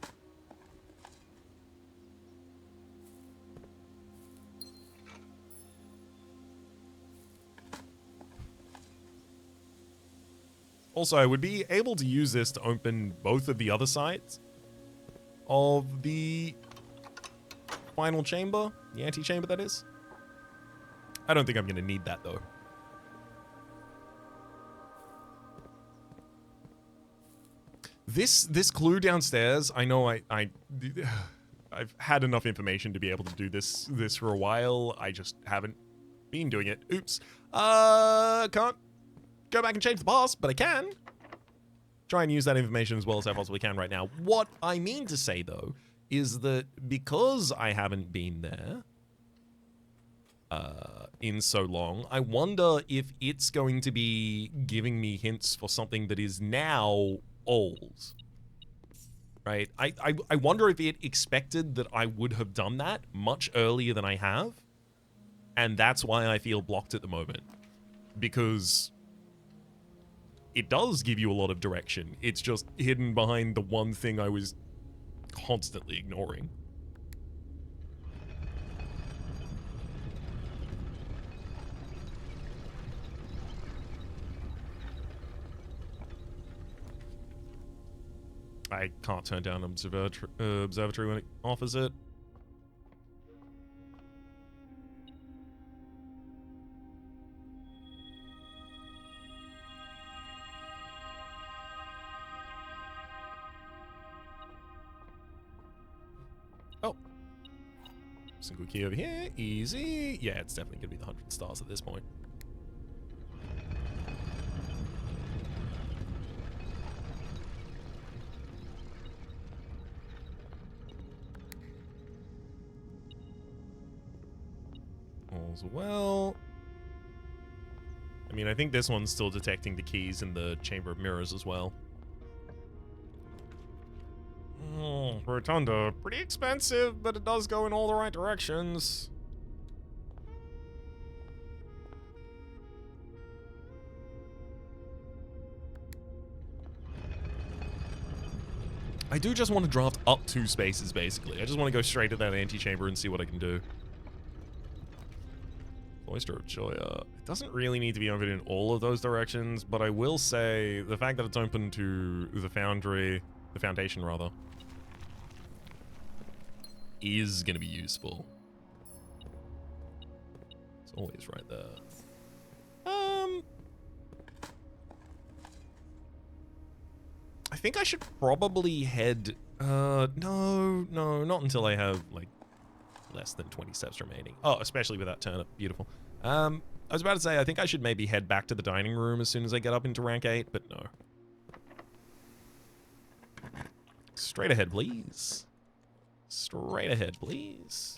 Also, I would be able to use this to open both of the other sides, of the final chamber, the antechamber that is. I don't think I'm going to need that though. This clue downstairs, I know I've had enough information to be able to do this for a while. I just haven't been doing it. Oops. Can't go back and change the past, but I can try and use that information as well as I possibly can right now. What I mean to say though is that because I haven't been there in so long, I wonder if it's going to be giving me hints for something that is now old. Right? I wonder if it expected that I would have done that much earlier than I have, and that's why I feel blocked at the moment. Because it does give you a lot of direction. It's just hidden behind the one thing I was constantly ignoring. I can't turn down observatory when it offers it. Oh. Single key over here. Easy. Yeah, it's definitely going to be the 100 stars at this point. All's well. I mean, I think this one's still detecting the keys in the Chamber of Mirrors as well. Rotunda. Pretty expensive, but it does go in all the right directions. I do just want to draft up 2 spaces, basically. I just want to go straight to that antechamber and see what I can do. Oyster of Joya. It doesn't really need to be open in all of those directions, but I will say the fact that it's open to the foundry, the foundation rather, is going to be useful. It's always right there. I think I should probably head... no, not until I have, like, less than 20 steps remaining. Oh, especially with that turnip. Beautiful. I was about to say, I think I should maybe head back to the dining room as soon as I get up into rank 8, but no. Straight ahead, please. Straight ahead, please.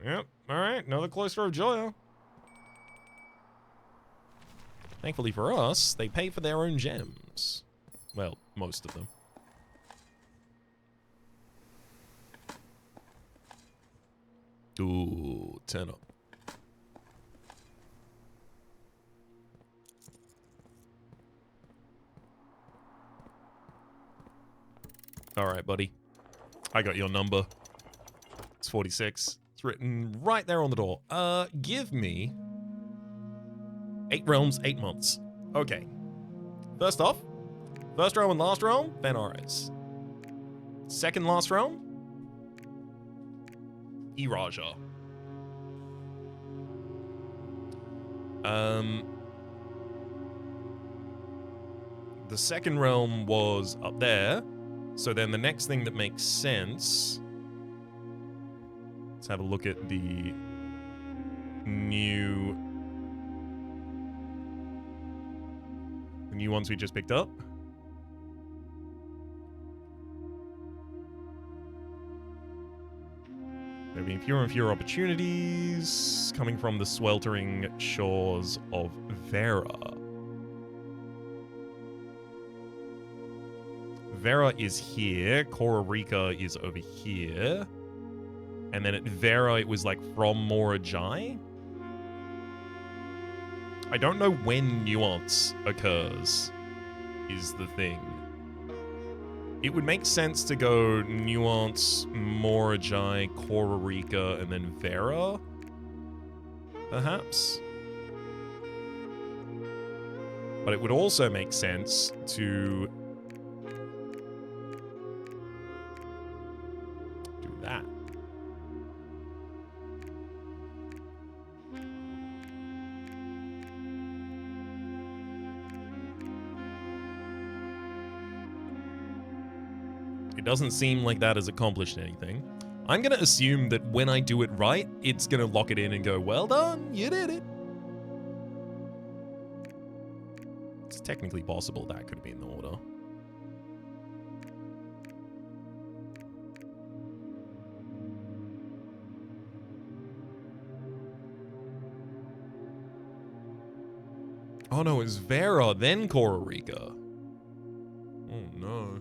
Yep, alright, another Cloister of Joya. Thankfully for us, they pay for their own gems. Well, most of them. Ooh, 10 up. Alright, buddy. I got your number. It's 46. It's written right there on the door. Give me 8 realms, 8 months. Okay. First off, first realm and last realm, Benares. Second last realm, Iraja. The second realm was up there. So then the next thing that makes sense... Let's have a look at the new ones we just picked up. There being fewer and fewer opportunities coming from the sweltering shores of Vera. Vera is here. Kororika is over here. And then at Vera, it was like from Morajai. I don't know when nuance occurs, is the thing. It would make sense to go nuance, Morajai, Kororika, and then Vera, perhaps. But it would also make sense to It doesn't seem like that has accomplished anything. I'm going to assume that when I do it right, it's going to lock it in and go, well done, you did it. It's technically possible that could have been the order. Oh no, it's Vera, then Kororika. Oh no.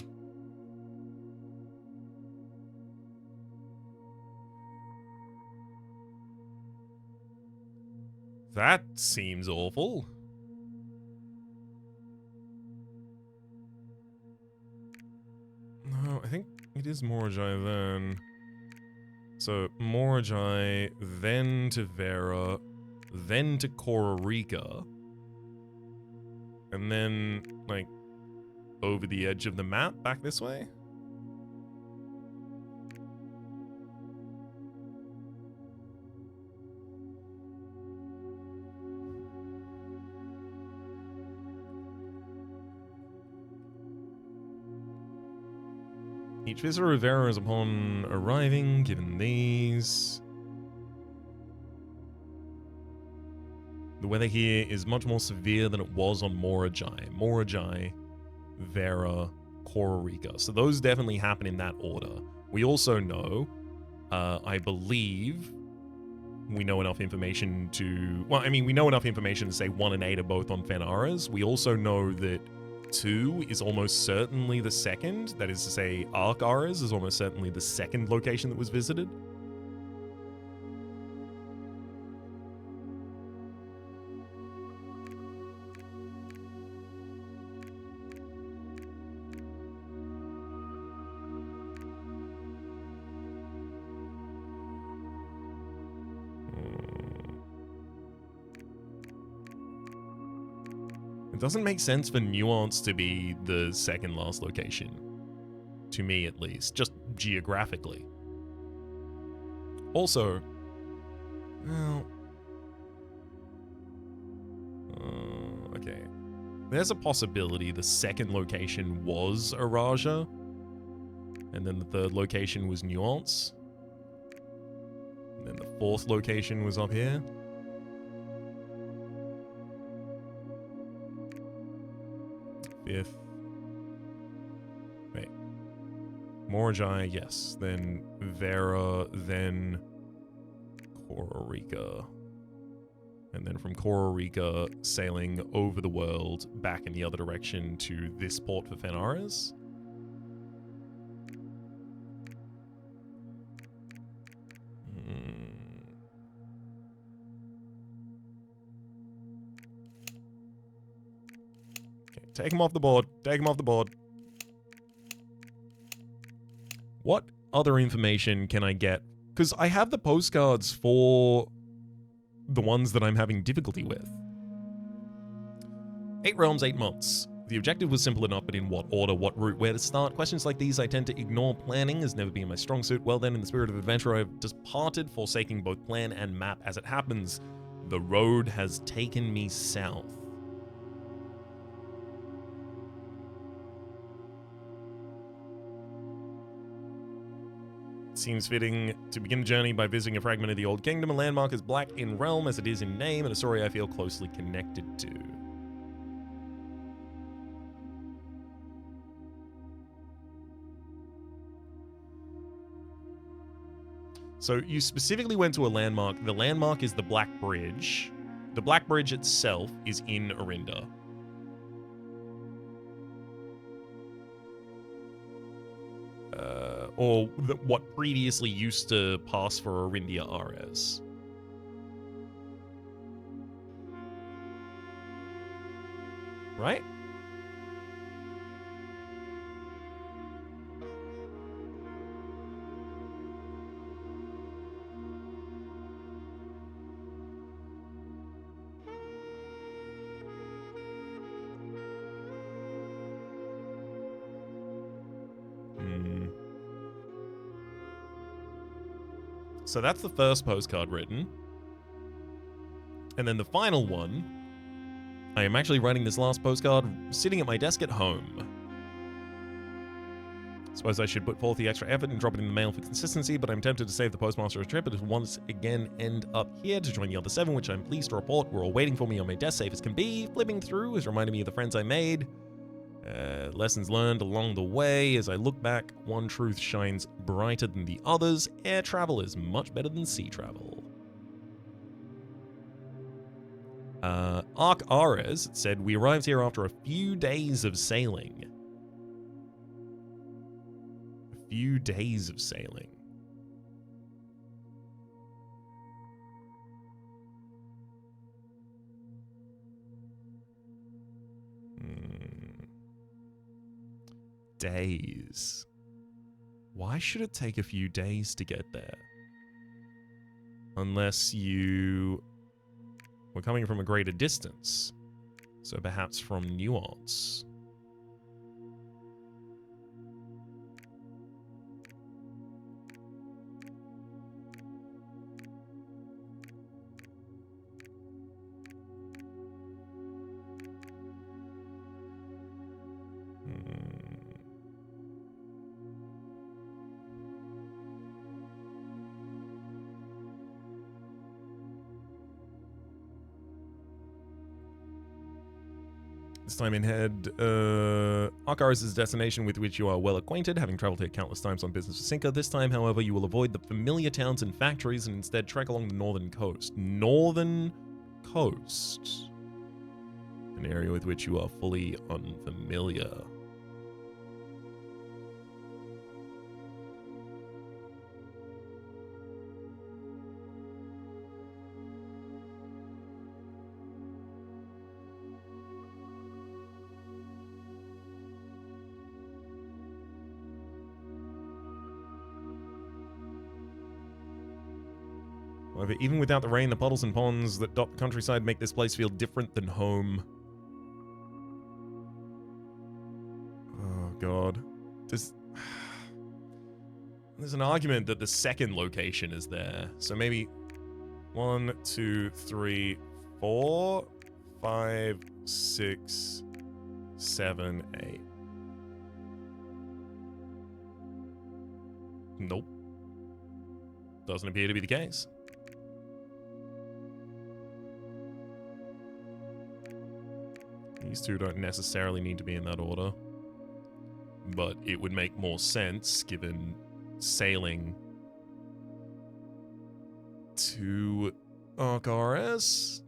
That seems awful. No, I think it is Morajai then. So, Morajai, then to Vera, then to Kororika. And then, like, over the edge of the map, back this way? Each visitor of Vera is upon arriving, given these. The weather here is much more severe than it was on Morajai. Morajai, Vera, Kororika. So those definitely happen in that order. We also know, I believe, we know enough information to... Well, I mean, we know enough information to say 1 and 8 are both on Fenaras. We also know that 2 is almost certainly the second. That is to say, Arc Aras is almost certainly the second location that was visited. Doesn't make sense for Nuance to be the second last location. To me, at least. Just geographically. Also, well... okay. There's a possibility the second location was Araja, and then the third location was Nuance. And then the fourth location was up here. Fifth. Wait. Morajai, yes. Then Vera, then Kororika. And then from Kororika, sailing over the world back in the other direction to this port for Fenaras. Take him off the board. Take him off the board. What other information can I get? Because I have the postcards for the ones that I'm having difficulty with. 8 realms, 8 months. The objective was simple enough, but in what order, what route, where to start? Questions like these I tend to ignore. Planning has never been my strong suit. Well then, in the spirit of adventure, I've departed, forsaking both plan and map. As it happens, the road has taken me south. Seems fitting to begin the journey by visiting a fragment of the Old Kingdom, a landmark as black in realm as it is in name, and a story I feel closely connected to. So you specifically went to a landmark. The landmark is the Black Bridge. The Black Bridge itself is in Orinda. Or what previously used to pass for Orindia Ares. Right? So that's the first postcard written. And then the final one, I am actually writing this last postcard sitting at my desk at home. Suppose I should put forth the extra effort and drop it in the mail for consistency, but I'm tempted to save the postmaster a trip and once again end up here to join the other 7, which I'm pleased to report were all waiting for me on my desk, safe as can be. Flipping through has reminded me of the friends I made. Lessons learned along the way. As I look back, one truth shines brighter than the others. Air travel is much better than sea travel. Ark Ares said, we arrived here after a few days of sailing. A few days of sailing. Days. Why should it take a few days to get there? Unless you were coming from a greater distance. So perhaps from Nuance. This time in head, Arkar is a destination with which you are well acquainted, having traveled here countless times on business for Sinker. This time, however, you will avoid the familiar towns and factories and instead trek along the northern coast. Northern coast. An area with which you are fully unfamiliar. However, even without the rain, the puddles and ponds that dot the countryside make this place feel different than home. Oh, God. There's an argument that the second location is there. So maybe 1, 2, 3, 4, 5, 6, 7, 8. Nope. Doesn't appear to be the case. These two don't necessarily need to be in that order. But it would make more sense given sailing to Arkaris.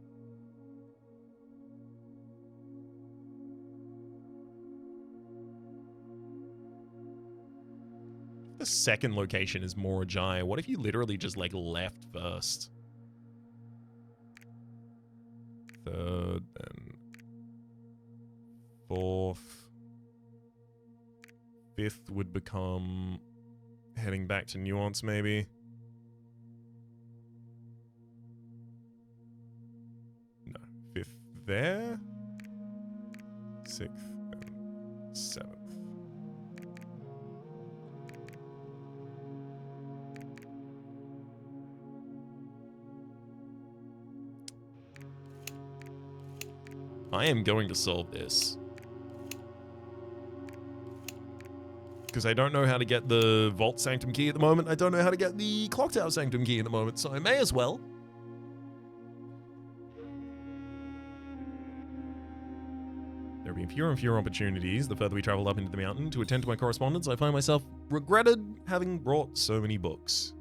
The second location is Morajai. What if you literally just like left first? Third, then fourth. Fifth would become heading back to Nuance, maybe. No, fifth there. Sixth and seventh. I am going to solve this. Because I don't know how to get the Vault Sanctum key at the moment. I don't know how to get the Clock Tower Sanctum key at the moment, so I may as well. There have been fewer and fewer opportunities the further we travel up into the mountain to attend to my correspondence. I find myself regretted having brought so many books.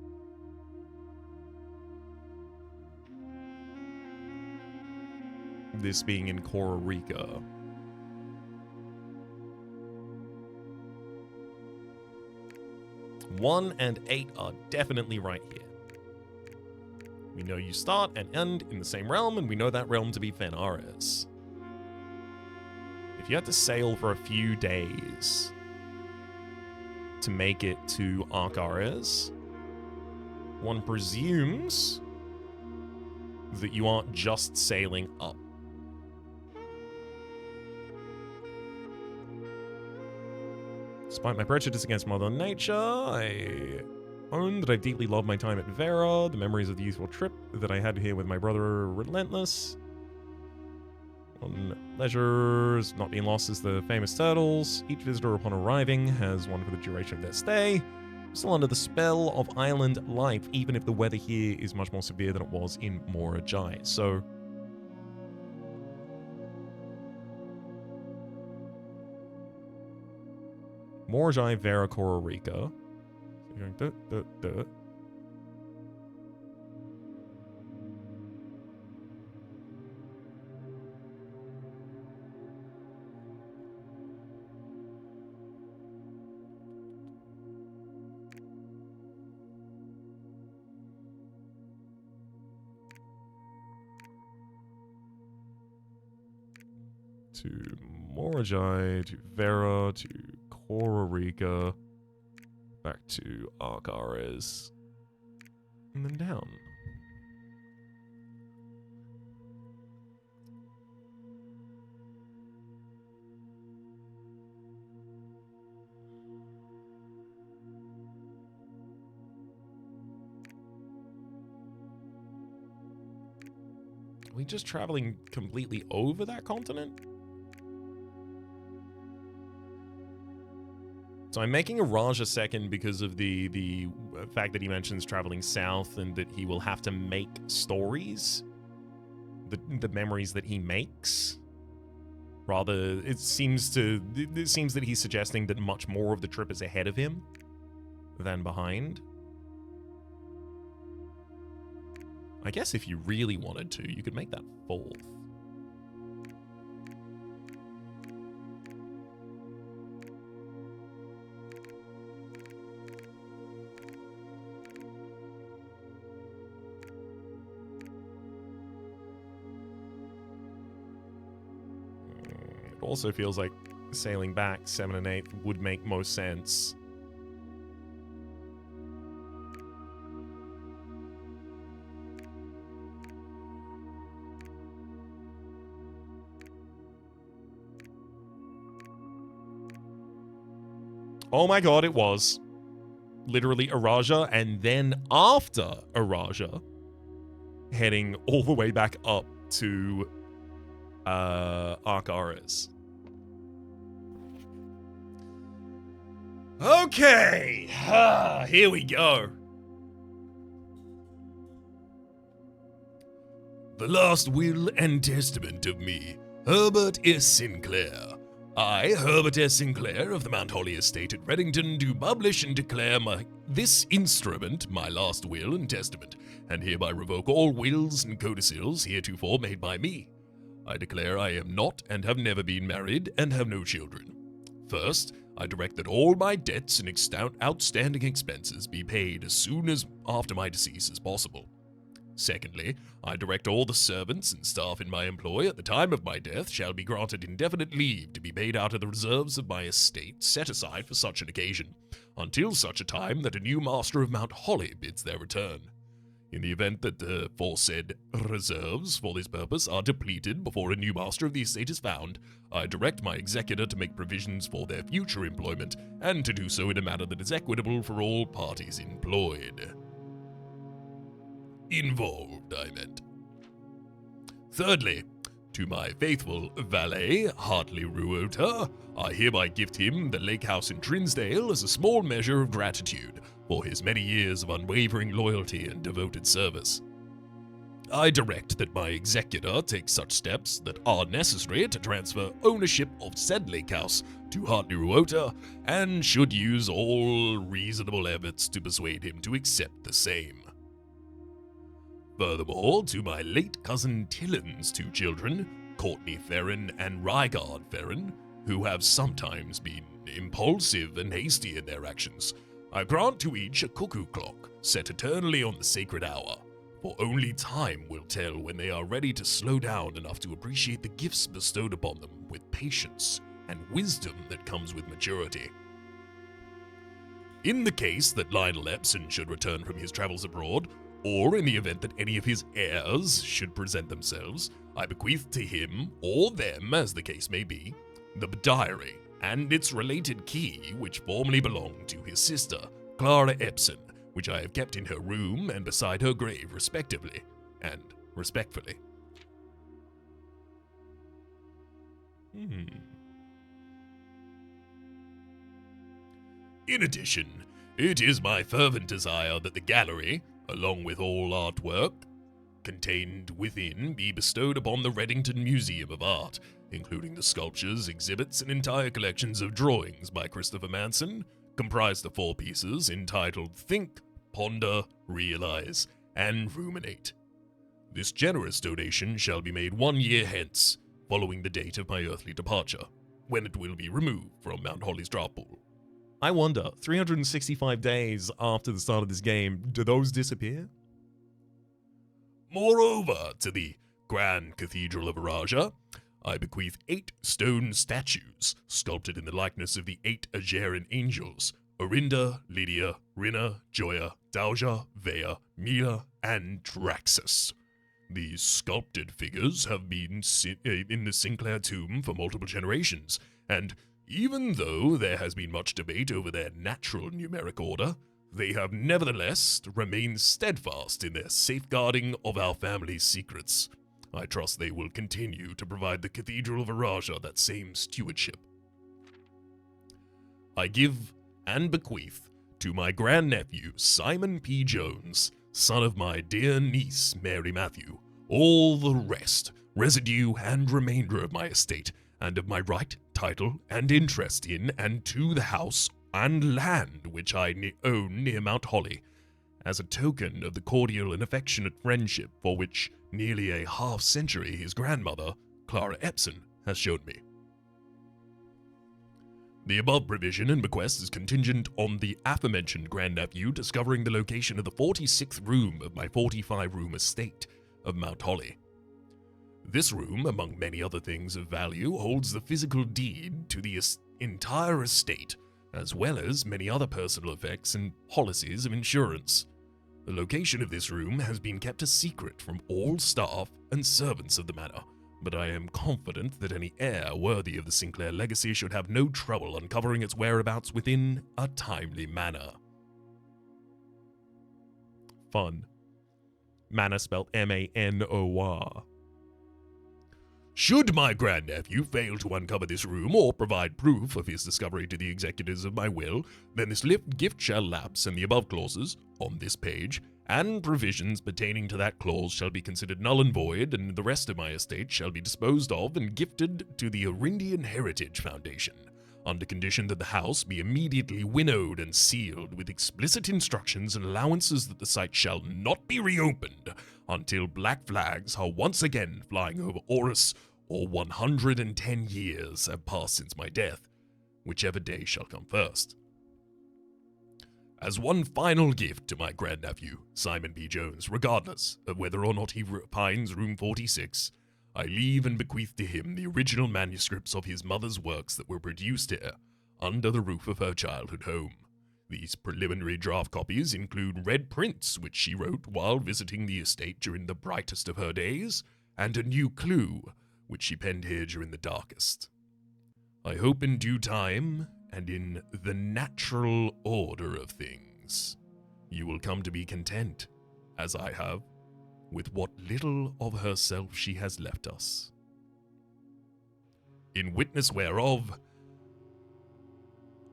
This being in Kororika. 1 and 8 are definitely right here. We know you start and end in the same realm, and we know that realm to be Fenaris. If you had to sail for a few days to make it to Arkaris, one presumes that you aren't just sailing up. Despite my prejudice against Mother Nature, I own that I've deeply loved my time at Vera, the memories of the youthful trip that I had here with my brother are relentless. On leisures, not being lost as the famous turtles. Each visitor upon arriving has one for the duration of their stay. Still under the spell of island life, even if the weather here is much more severe than it was in Morajai. So, Morajai, Vera, Coral Rica. So you're going to Morajai, to Vera, to Coral Rica, back to Arcares, and then down. Are we just traveling completely over that continent? So I'm making a Raja second because of the fact that he mentions traveling south and that he will have to make stories, the memories that he makes. Rather, it seems that he's suggesting that much more of the trip is ahead of him than behind. I guess if you really wanted to, you could make that fourth. It also feels like sailing back 7 and 8 would make most sense. Oh my god, it was. Literally Araja, and then after Araja, heading all the way back up to Arcaris. Okay, here we go. The last will and testament of me, Herbert S. Sinclair. I, Herbert S. Sinclair of the Mount Holly Estate at Reddington, do publish and declare this instrument my last will and testament, and hereby revoke all wills and codicils heretofore made by me. I declare I am not and have never been married and have no children. First, I direct that all my debts and outstanding expenses be paid as soon as after my decease as possible. Secondly, I direct all the servants and staff in my employ at the time of my death shall be granted indefinite leave to be paid out of the reserves of my estate set aside for such an occasion, until such a time that a new master of Mount Holly bids their return. In the event that the aforesaid reserves for this purpose are depleted before a new master of the estate is found, I direct my executor to make provisions for their future employment, and to do so in a manner that is equitable for all parties employed. Involved, I meant. Thirdly, to my faithful valet, Hartley Ruota, I hereby gift him the lake house in Trinsdale as a small measure of gratitude for his many years of unwavering loyalty and devoted service. I direct that my executor take such steps that are necessary to transfer ownership of said lake house to Hartley Ruota, and should use all reasonable efforts to persuade him to accept the same. Furthermore, to my late cousin Tillen's 2 children, Courtney Ferrin and Rygard Ferrin, who have sometimes been impulsive and hasty in their actions, I grant to each a cuckoo clock set eternally on the sacred hour, for only time will tell when they are ready to slow down enough to appreciate the gifts bestowed upon them with patience and wisdom that comes with maturity. In the case that Lionel Epson should return from his travels abroad, or in the event that any of his heirs should present themselves, I bequeath to him, or them as the case may be, the diary and its related key which formerly belonged to his sister, Clara Epson, which I have kept in her room and beside her grave respectively, and respectfully. In addition, it is my fervent desire that the gallery, along with all artwork contained within, be bestowed upon the Reddington Museum of Art, including the sculptures, exhibits, and entire collections of drawings by Christopher Manson, comprised of 4 pieces entitled Think, Ponder, Realize, and Ruminate. This generous donation shall be made 1 year hence, following the date of my earthly departure, when it will be removed from Mount Holly's drop pool. I wonder, 365 days after the start of this game, do those disappear? Moreover, to the Grand Cathedral of Araja, I bequeath 8 stone statues, sculpted in the likeness of the 8 Aegeran angels, Orinda, Lydia, Rinna, Joya, Dauja, Vea, Mila, and Draxus. These sculpted figures have been in the Sinclair tomb for multiple generations, and even though there has been much debate over their natural numeric order, they have nevertheless remained steadfast in their safeguarding of our family's secrets. I trust they will continue to provide the Cathedral of Araja that same stewardship. I give and bequeath to my grandnephew, Simon P. Jones, son of my dear niece, Mary Matthew, all the rest, residue, and remainder of my estate, and of my right, title, and interest in and to the house and land which I own near Mount Holly, as a token of the cordial and affectionate friendship for which nearly a half-century his grandmother, Clara Epson, has shown me. The above provision and bequest is contingent on the aforementioned grandnephew discovering the location of the 46th room of my 45-room estate of Mount Holly. This room, among many other things of value, holds the physical deed to the entire estate, as well as many other personal effects and policies of insurance. The location of this room has been kept a secret from all staff and servants of the manor, but I am confident that any heir worthy of the Sinclair legacy should have no trouble uncovering its whereabouts within a timely manner. Fun. Manor spelled M-A-N-O-R. Should my grandnephew fail to uncover this room or provide proof of his discovery to the executors of my will, then this gift shall lapse, and the above clauses, on this page, and provisions pertaining to that clause shall be considered null and void, and the rest of my estate shall be disposed of and gifted to the Arindian Heritage Foundation, under condition that the house be immediately winnowed and sealed with explicit instructions and allowances that the site shall not be reopened until black flags are once again flying over Orus, or 110 years have passed since my death, whichever day shall come first. As one final gift to my grandnephew, Simon P. Jones, regardless of whether or not he finds room 46, I leave and bequeath to him the original manuscripts of his mother's works that were produced here, under the roof of her childhood home. These preliminary draft copies include red prints which she wrote while visiting the estate during the brightest of her days, and a new clue which she penned here during the darkest. I hope in due time, and in the natural order of things, you will come to be content, as I have, with what little of herself she has left us. In witness whereof,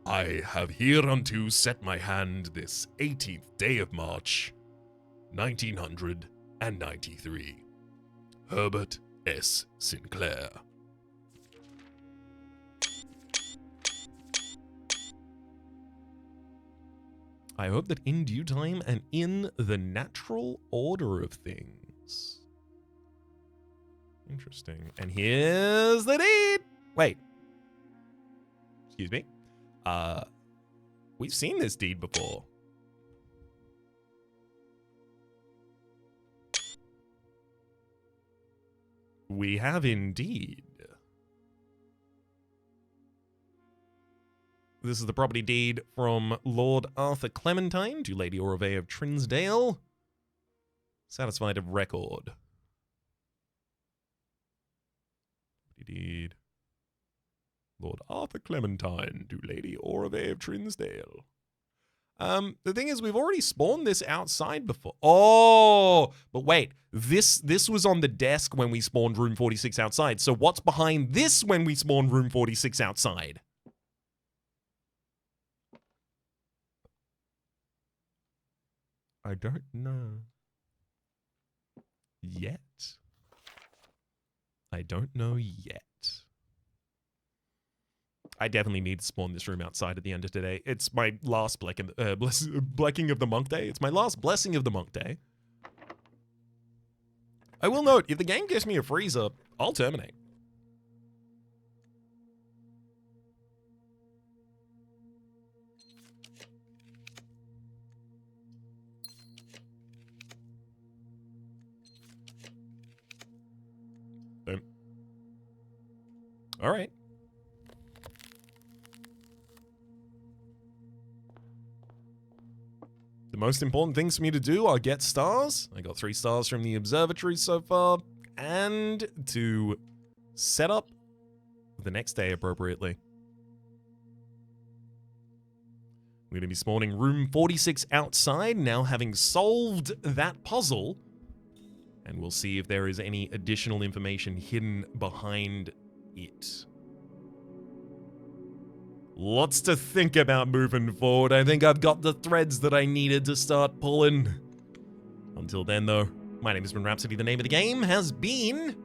I have hereunto set my hand this 18th day of March, 1993. Herbert S. Sinclair. I hope that in due time and in the natural order of things. Interesting. And here's the deed. Wait. Excuse me. We've seen this deed before. We have indeed. This is the property deed from Lord Arthur Clementine to Lady Orave of Trinsdale. Satisfied of record. Property deed. Lord Arthur Clementine to Lady Orave of Trinsdale. The thing is, we've already spawned this outside before. Oh, but wait, this was on the desk when we spawned room 46 outside. So what's behind this when we spawned room 46 outside? I don't know. Yet. I don't know yet. I definitely need to spawn this room outside at the end of today. It's my last blessing of the monk day. It's my last blessing of the monk day. I will note, if the game gives me a freezer, I'll terminate. Boom. All right. The most important things for me to do are get stars. I got 3 stars from the observatory so far. And to set up the next day appropriately. We're going to be spawning room 46 outside now, having solved that puzzle. And we'll see if there is any additional information hidden behind it. Lots to think about moving forward. I think I've got the threads that I needed to start pulling. Until then, though, my name has been Rhapsody. The name of the game has been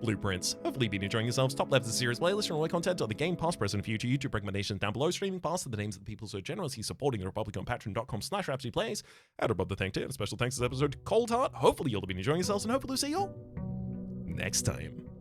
Blueprints. Hopefully you've been enjoying yourselves. Top left of the series playlist for all my content on the game, past, present, and future YouTube recommendations down below. Streaming past are the names of the people so generously supporting the Republic on patreon.com/RhapsodyPlays. Out above the thank you. And a special thanks to this episode to Cold Heart. Hopefully you'll have been enjoying yourselves, and hopefully we'll see you all next time.